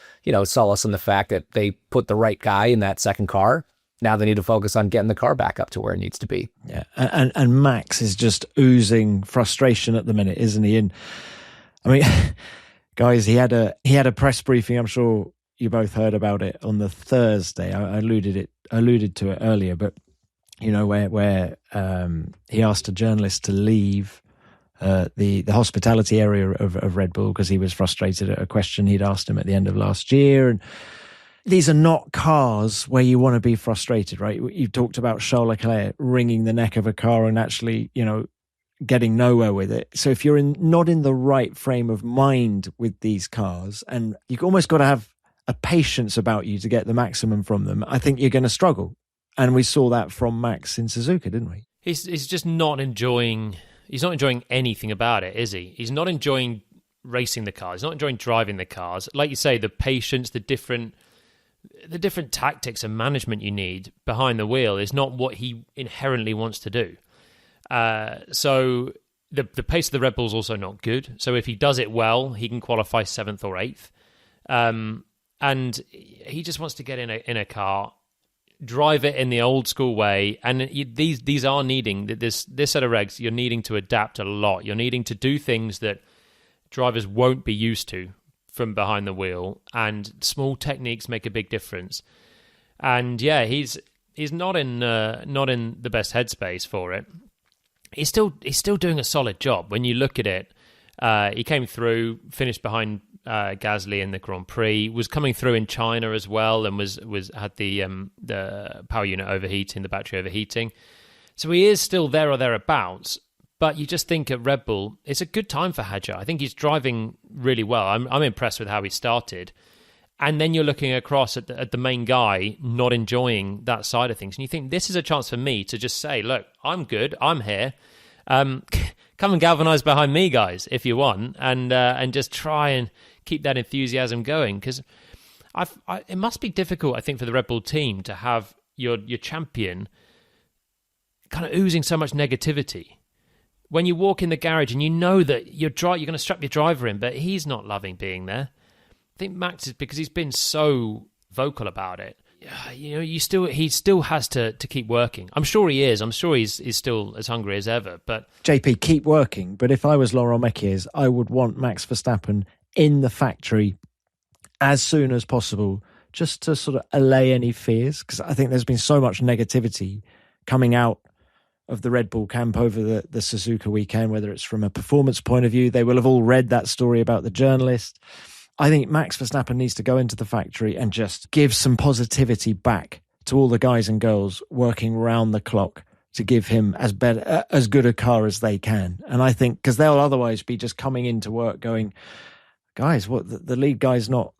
solace in the fact that they put the right guy in that second car. Now they need to focus on getting the car back up to where it needs to be. Yeah, and Max is just oozing frustration at the minute, isn't he? And I mean, guys, he had a press briefing. I'm sure you both heard about it on the Thursday. I alluded to it earlier, but where he asked a journalist to leave the hospitality area of Red Bull because he was frustrated at a question he'd asked him at the end of last year. And these are not cars where you want to be frustrated, right? You talked about Charles Leclerc wringing the neck of a car and actually, getting nowhere with it. So if you're not in the right frame of mind with these cars, and you've almost got to have a patience about you to get the maximum from them, I think you're going to struggle. And we saw that from Max in Suzuka, didn't we? He's just not enjoying. He's not enjoying anything about it, is he? He's not enjoying racing the cars. He's not enjoying driving the cars. Like you say, the patience, the different tactics and management you need behind the wheel is not what he inherently wants to do. So the pace of the Red Bull is also not good. So if he does it well, he can qualify 7th or 8th. And he just wants to get in a car, drive it in the old school way, and these are needing this set of regs. You're needing to adapt a lot. You're needing to do things that drivers won't be used to from behind the wheel, and small techniques make a big difference. And yeah, he's not in the best headspace for it. He's still doing a solid job when you look at it. He came through, finished behind Gasly in the Grand Prix, was coming through in China as well, and had the power unit overheating, the battery overheating. So he is still there or thereabouts. But you just think at Red Bull, it's a good time for Hadjar. I think he's driving really well. I'm impressed with how he started. And then you're looking across at the main guy not enjoying that side of things, and you think this is a chance for me to just say, look, I'm good, I'm here. Come and galvanize behind me, guys, if you want, and just try and keep that enthusiasm going, because it must be difficult, I think, for the Red Bull team to have your champion kind of oozing so much negativity. When you walk in the garage and you know that you're going to strap your driver in, but he's not loving being there. I think Max is, because he's been so vocal about it. He still has to keep working. I'm sure he is. I'm sure he's still as hungry as ever. But JP, keep working. But if I was Laurent Mekies, I would want Max Verstappen in the factory as soon as possible, just to sort of allay any fears, because I think there's been so much negativity coming out of the Red Bull camp over the Suzuka weekend, whether it's from a performance point of view. They will have all read that story about the journalist. I think Max Verstappen needs to go into the factory and just give some positivity back to all the guys and girls working round the clock to give him as good a car as they can. And I think, because they'll otherwise be just coming into work going, guys, what the lead guy's not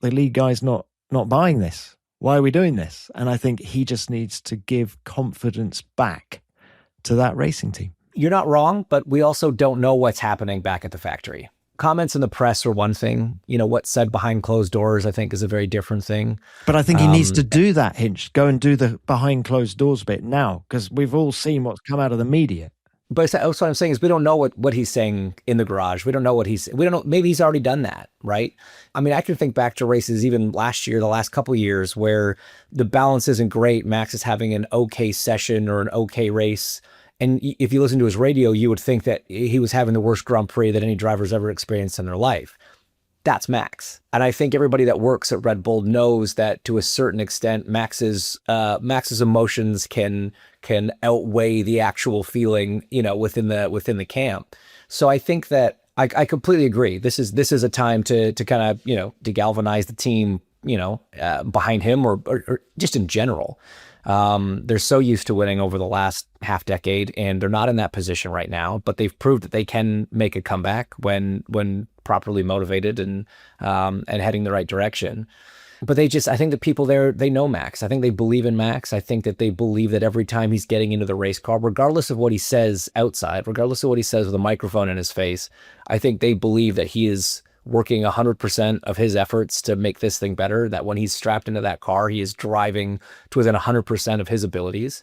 buying this. Why are we doing this? And I think he just needs to give confidence back to that racing team. You're not wrong, but we also don't know what's happening back at the factory. Comments in the press are one thing. What's said behind closed doors, I think, is a very different thing. But I think he needs to do that, Hinch. Go and do the behind closed doors bit now, because we've all seen what's come out of the media. But what I'm saying is we don't know what he's saying in the garage. We don't know we don't know. Maybe he's already done that, right? I mean, I can think back to races even last year, the last couple of years, where the balance isn't great. Max is having an okay session or an okay race. And if you listen to his radio, you would think that he was having the worst Grand Prix that any driver's ever experienced in their life. That's Max. And I think everybody that works at Red Bull knows that to a certain extent, Max's emotions can outweigh the actual feeling, within the camp. So I think that I completely agree. This is a time to kind of, to galvanize the team, behind him or just in general. They're so used to winning over the last half decade, and they're not in that position right now, but they've proved that they can make a comeback when properly motivated and heading the right direction. But I think the people there, they know Max. I think they believe in Max. I think that they believe that every time he's getting into the race car, regardless of what he says outside, regardless of what he says with a microphone in his face, I think they believe that he is working 100% of his efforts to make this thing better, that when he's strapped into that car, he is driving to within 100% of his abilities.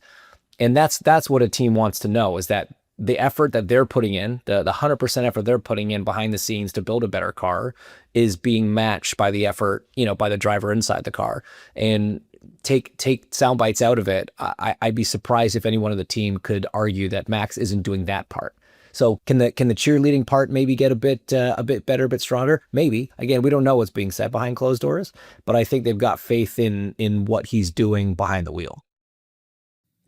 And that's what a team wants to know, is that the effort that they're putting in, the 100% effort they're putting in behind the scenes to build a better car, is being matched by the effort, by the driver inside the car. And take sound bites out of it, I'd be surprised if anyone on the team could argue that Max isn't doing that part. So can the cheerleading part maybe get a bit better, a bit stronger? Maybe. Again, we don't know what's being said behind closed doors, but I think they've got faith in what he's doing behind the wheel.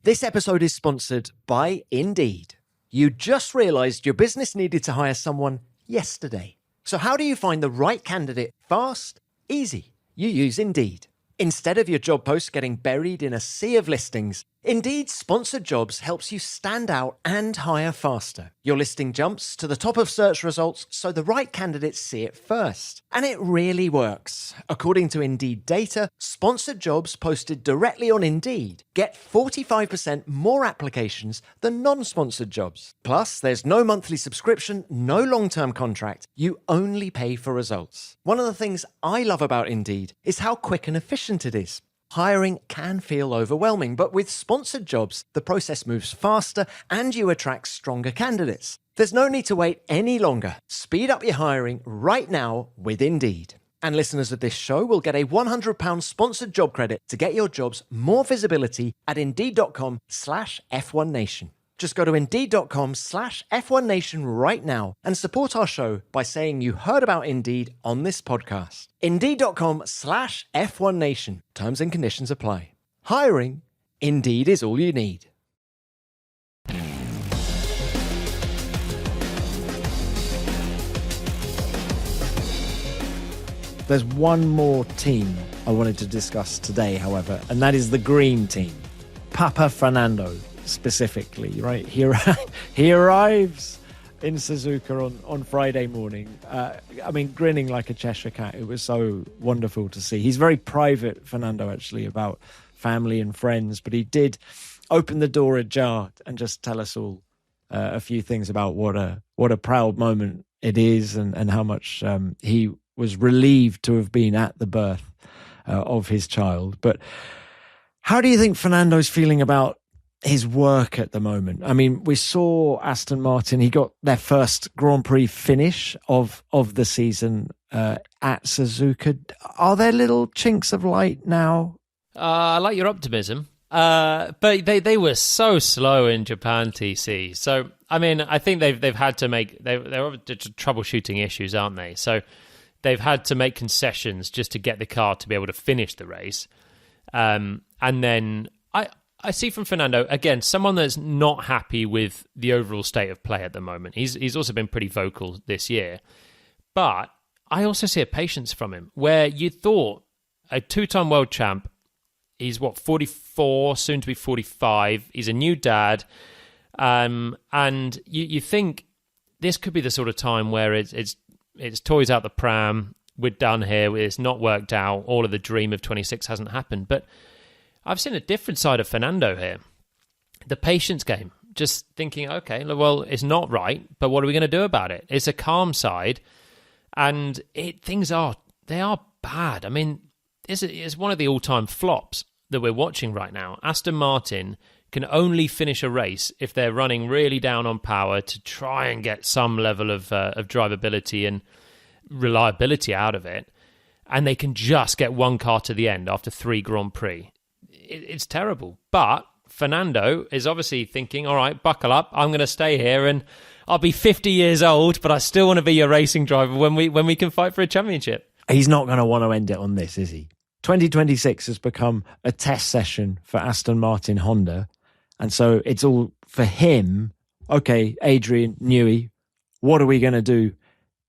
This episode is sponsored by Indeed. You just realized your business needed to hire someone yesterday. So how do you find the right candidate fast? Easy. You use Indeed. Instead of your job post getting buried in a sea of listings, Indeed Sponsored Jobs helps you stand out and hire faster. Your listing jumps to the top of search results so the right candidates see it first. And it really works. According to Indeed data, sponsored jobs posted directly on Indeed get 45% more applications than non-sponsored jobs. Plus, there's no monthly subscription, no long-term contract. You only pay for results. One of the things I love about Indeed is how quick and efficient it is. Hiring can feel overwhelming, but with sponsored jobs, the process moves faster and you attract stronger candidates. There's no need to wait any longer. Speed up your hiring right now with Indeed. And listeners of this show will get a £100 sponsored job credit to get your jobs more visibility at Indeed.com/F1Nation. Just go to Indeed.com/F1Nation right now and support our show by saying you heard about Indeed on this podcast. Indeed.com/F1Nation. Terms and conditions apply. Hiring, Indeed is all you need. There's one more team I wanted to discuss today, however, and that is the green team. Papa Fernando. Specifically, right? He arrives in Suzuka on Friday morning. Grinning like a Cheshire cat. It was so wonderful to see. He's very private, Fernando, actually, about family and friends, but he did open the door ajar and just tell us all a few things about what a proud moment it is and how much he was relieved to have been at the birth of his child. But how do you think Fernando's feeling about his work at the moment? I mean, we saw Aston Martin, he got their first Grand Prix finish of the season at Suzuka. Are there little chinks of light now? I like your optimism. But they were so slow in Japan, TC. So, I mean, I think they've had to make... They're troubleshooting issues, aren't they? So they've had to make concessions just to get the car to be able to finish the race. And then... I see from Fernando, again, someone that's not happy with the overall state of play at the moment. He's also been pretty vocal this year. But I also see a patience from him, where you thought a two-time world champ, he's 44, soon to be 45, he's a new dad, and you think this could be the sort of time where it's toys out the pram, we're done here, it's not worked out, all of the dream of 26 hasn't happened. But I've seen a different side of Fernando here. The patience game. Just thinking, okay, well, it's not right, but what are we going to do about it? It's a calm side, and things are bad. I mean, it's one of the all-time flops that we're watching right now. Aston Martin can only finish a race if they're running really down on power to try and get some level of drivability and reliability out of it, and they can just get one car to the end after 3 Grand Prix. It's terrible. But Fernando is obviously thinking, all right, buckle up. I'm going to stay here and I'll be 50 years old, but I still want to be your racing driver when we can fight for a championship. He's not going to want to end it on this, is he? 2026 has become a test session for Aston Martin Honda. And so it's all for him. Okay, Adrian Newey, what are we going to do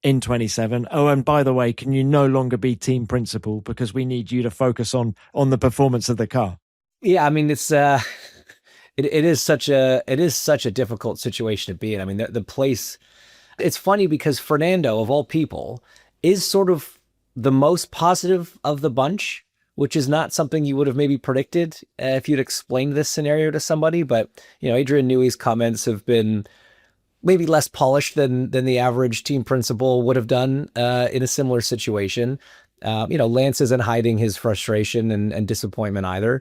in 27? Oh, and by the way, can you no longer be team principal because we need you to focus on the performance of the car? Yeah, I mean, it is such a difficult situation to be in. I mean, the place, it's funny because Fernando, of all people, is sort of the most positive of the bunch, which is not something you would have maybe predicted if you'd explained this scenario to somebody. But, Adrian Newey's comments have been maybe less polished than the average team principal would have done in a similar situation. Lance isn't hiding his frustration and disappointment either.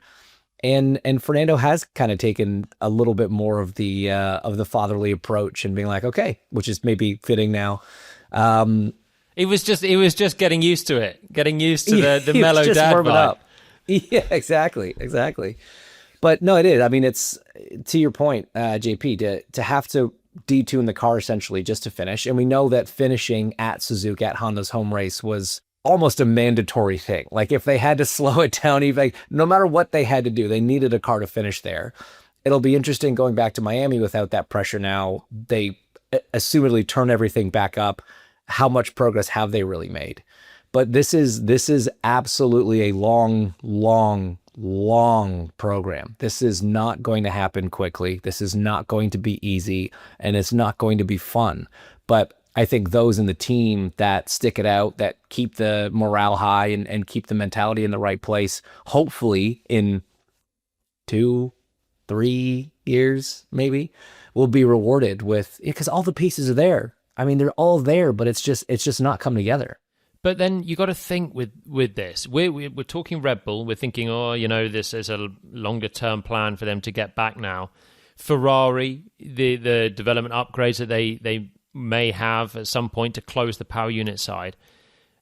And Fernando has kind of taken a little bit more of the fatherly approach and being like, okay, which is maybe fitting now. He was just getting used to it, getting used to the mellow dad vibe. Up. Yeah, exactly. But no, it is. I mean, it's to your point, JP, to have to detune the car essentially just to finish. And we know that finishing at Suzuka at Honda's home race was almost a mandatory thing. Like if they had to slow it down, even no matter what they had to do, they needed a car to finish there. It'll be interesting going back to Miami without that pressure now. They assumedly turn everything back up. How much progress have they really made? But this is absolutely a long program. This is not going to happen quickly. This is not going to be easy, and it's not going to be fun. But I think those in the team that stick it out, that keep the morale high and keep the mentality in the right place, hopefully in 2-3 years, maybe, will be rewarded with, because all the pieces are there. I mean, they're all there, but it's just not come together. But then you got to think with this. We're talking Red Bull. We're thinking, this is a longer term plan for them to get back now. Ferrari, the development upgrades that they may have at some point to close the power unit side,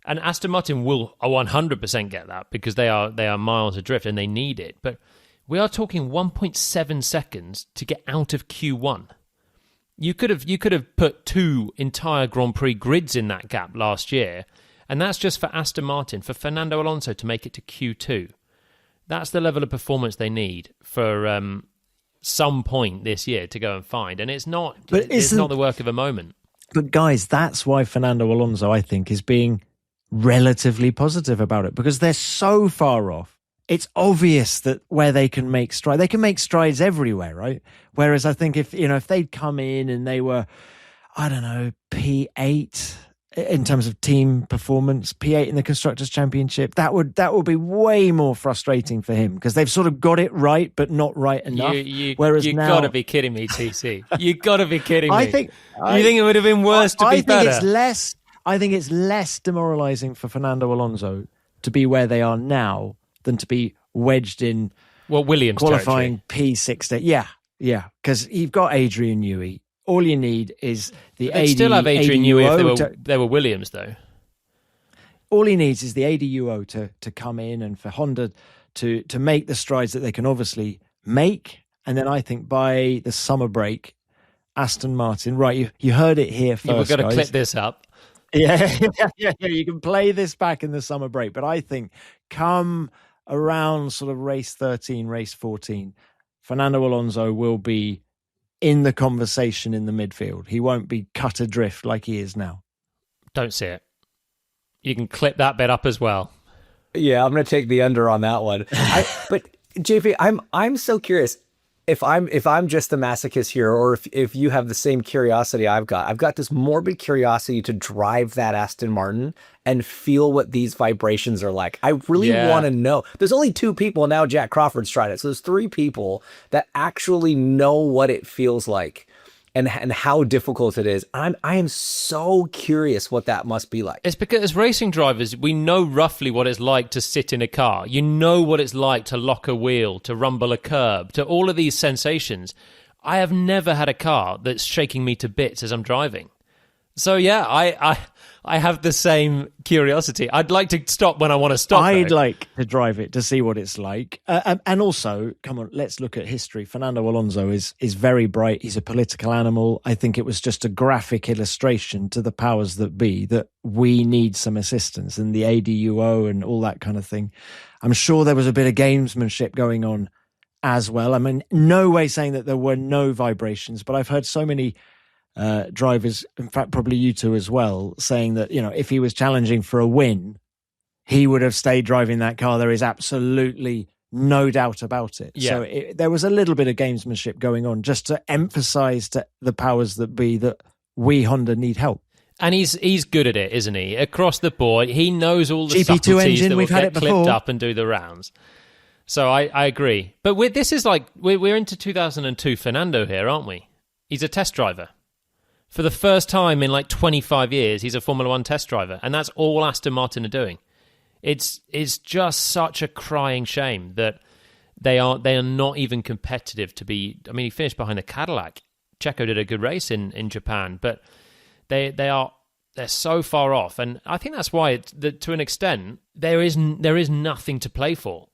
and Aston Martin will 100% get that because they are miles adrift and they need it. But we are talking 1.7 seconds to get out of Q1. You could have put 2 entire Grand Prix grids in that gap last year. And that's just for Aston Martin, for Fernando Alonso to make it to Q2. That's the level of performance they need for some point this year to go and find. And it's not the work of a moment. But guys, that's why Fernando Alonso, I think, is being relatively positive about it, because they're so far off. It's obvious that where they can make strides everywhere, right? Whereas I think if they'd come in and they were, I don't know, P8 in terms of team performance, P8 in the Constructors Championship, that would be way more frustrating for him, because they've sort of got it right, but not right enough. Whereas you now, got to be kidding me, TC. You got to be kidding me. I think it would have been worse to be better. I think it's less demoralizing for Fernando Alonso to be where they are now than to be wedged in Williams qualifying territory. P6. Yeah, because you've got Adrian Newey. All you need is the They'd still have Adrian Newey if they were Williams, though. All he needs is the ADUO to come in and for Honda to make the strides that they can obviously make. And then I think by the summer break, Aston Martin, right, you heard it here first, We've got to guys. clip this up. Yeah, you can play this back in the summer break. But I think come around sort of race 13, race 14, Fernando Alonso will be in the conversation in the midfield. He won't be cut adrift like he is now. Don't see it. You can clip that bit up as well. Yeah, I'm going to take the under on that one. But JP, I'm so curious if I'm just the masochist here, or if you have the same curiosity I've got this morbid curiosity to drive that Aston Martin and feel what these vibrations are like. I really want to know. There's only 2 people now. Jack Crawford's tried it, so there's 3 people that actually know what it feels like and how difficult it is. I am so curious what that must be like. It's because as racing drivers, we know roughly what it's like to sit in a car. You know what it's like to lock a wheel, to rumble a curb, to all of these sensations. I have never had a car that's shaking me to bits as I'm driving. So yeah, I have the same curiosity. I'd like to stop when I want to stop. I'd like to drive it to see what it's like. And also, come on, let's look at history. Fernando Alonso is very bright. He's a political animal. I think it was just a graphic illustration to the powers that be that we need some assistance, and the ADUO and all that kind of thing. I'm sure there was a bit of gamesmanship going on as well. I mean, no way saying that there were no vibrations, but I've heard so many drivers, in fact probably you two as well, saying that if he was challenging for a win, he would have stayed driving that car. There is absolutely no doubt about it. So there was a little bit of gamesmanship going on just to emphasize to the powers that be that we Honda need help. And he's good at it, isn't he? Across the board, he knows all the GP2 subtleties engine, that will we've had get it clipped before. up and do the rounds. So I agree. But this is like we're into 2002 Fernando here, aren't we? He's a test driver. For the first time in like 25 years, he's a Formula One test driver, and that's all Aston Martin are doing. It's just such a crying shame that they are not even competitive to be. I mean, he finished behind the Cadillac. Checo did a good race in Japan, but they're so far off, and I think that's why to an extent there is nothing to play for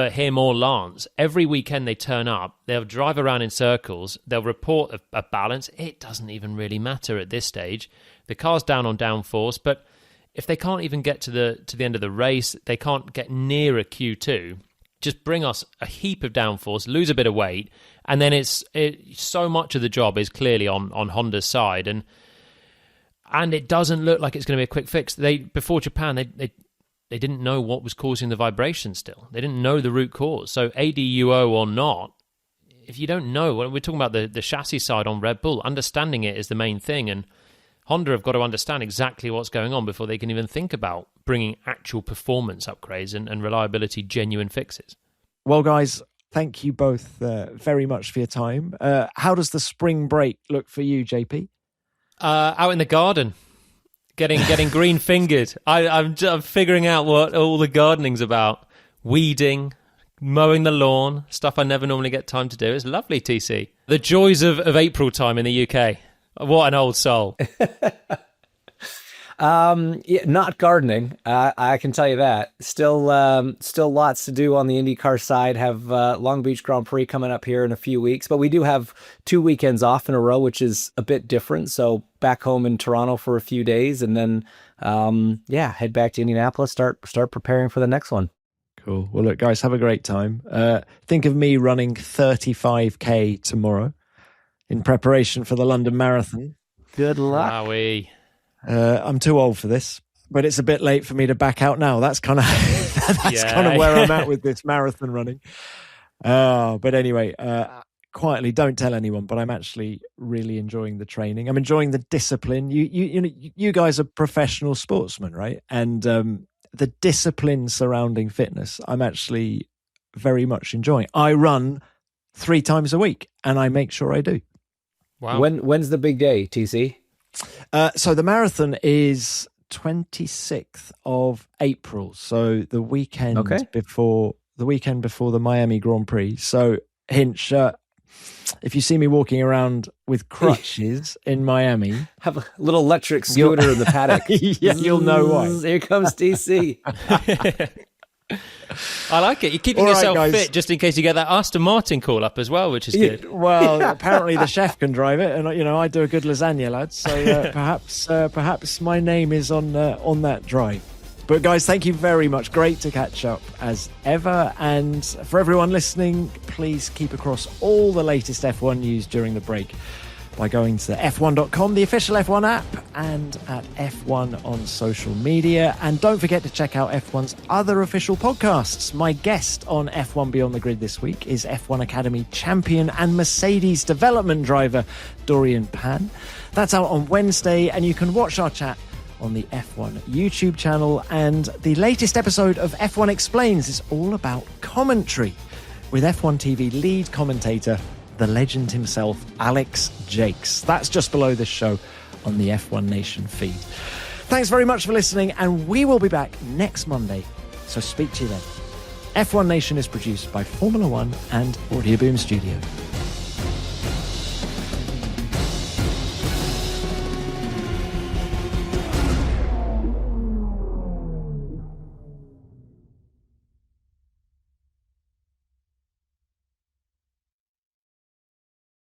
him or Lance. Every weekend they turn up, they'll drive around in circles, they'll report a balance. It doesn't even really matter at this stage. The car's down on downforce, but if they can't even get to the end of the race, they can't get near a Q2, just bring us a heap of downforce, lose a bit of weight, and then so much of the job is clearly on Honda's side, and it doesn't look like it's going to be a quick fix. Before Japan, they didn't know what was causing the vibration still. They didn't know the root cause. So ADUO or not, if you don't know, we're talking about the chassis side on Red Bull, understanding it is the main thing, and Honda have got to understand exactly what's going on before they can even think about bringing actual performance upgrades and reliability genuine fixes. Well, guys, thank you both very much for your time. How does the spring break look for you, JP? Out in the garden, getting green fingered. I'm figuring out what all the gardening's about. Weeding, mowing the lawn, stuff I never normally get time to do. It's lovely, TC. The joys of April time in the UK. What an old soul. Yeah, not gardening. I can tell you that. Still lots to do on the IndyCar side. Have Long Beach Grand Prix coming up here in a few weeks, but we do have 2 weekends off in a row, which is a bit different. So back home in Toronto for a few days, and then head back to Indianapolis. Start preparing for the next one. Cool. Well, look, guys, have a great time. Think of me running 35k tomorrow in preparation for the London Marathon. Good luck. Wowie. I'm too old for this, but it's a bit late for me to back out now. That's kind of kind of where I'm at with this marathon running. But anyway, quietly, don't tell anyone, but I'm actually really enjoying the training. I'm enjoying the discipline. You guys are professional sportsmen, right? And the discipline surrounding fitness, I'm actually very much enjoying. I run 3 times a week, and I make sure I do. Wow. When's the big day, TC? So the marathon is 26th of April. So the weekend before the Miami Grand Prix. So Hinch, if you see me walking around with crutches in Miami, have a little electric scooter in the paddock. Yeah, you'll know why. Here comes TC. I like it. You're keeping yourself fit just in case you get that Aston Martin call up as well, which is good. Well, apparently the chef can drive it, and I do a good lasagna, lads. So perhaps my name is on that drive. But guys, thank you very much. Great to catch up as ever. And for everyone listening, please keep across all the latest F1 news during the break by going to F1.com, the official F1 app, and at F1 on social media. And don't forget to check out F1's other official podcasts. My guest on F1 Beyond the Grid this week is F1 Academy champion and Mercedes development driver Jolyon Palmer. That's out on Wednesday, and you can watch our chat on the F1 YouTube channel. And the latest episode of F1 Explains is all about commentary with F1 TV lead commentator, the legend himself, Alex Jakes. That's just below this show on the F1 Nation feed. Thanks very much for listening, and we will be back next Monday, so speak to you then. F1 Nation is produced by Formula One and Audio Boom Studio.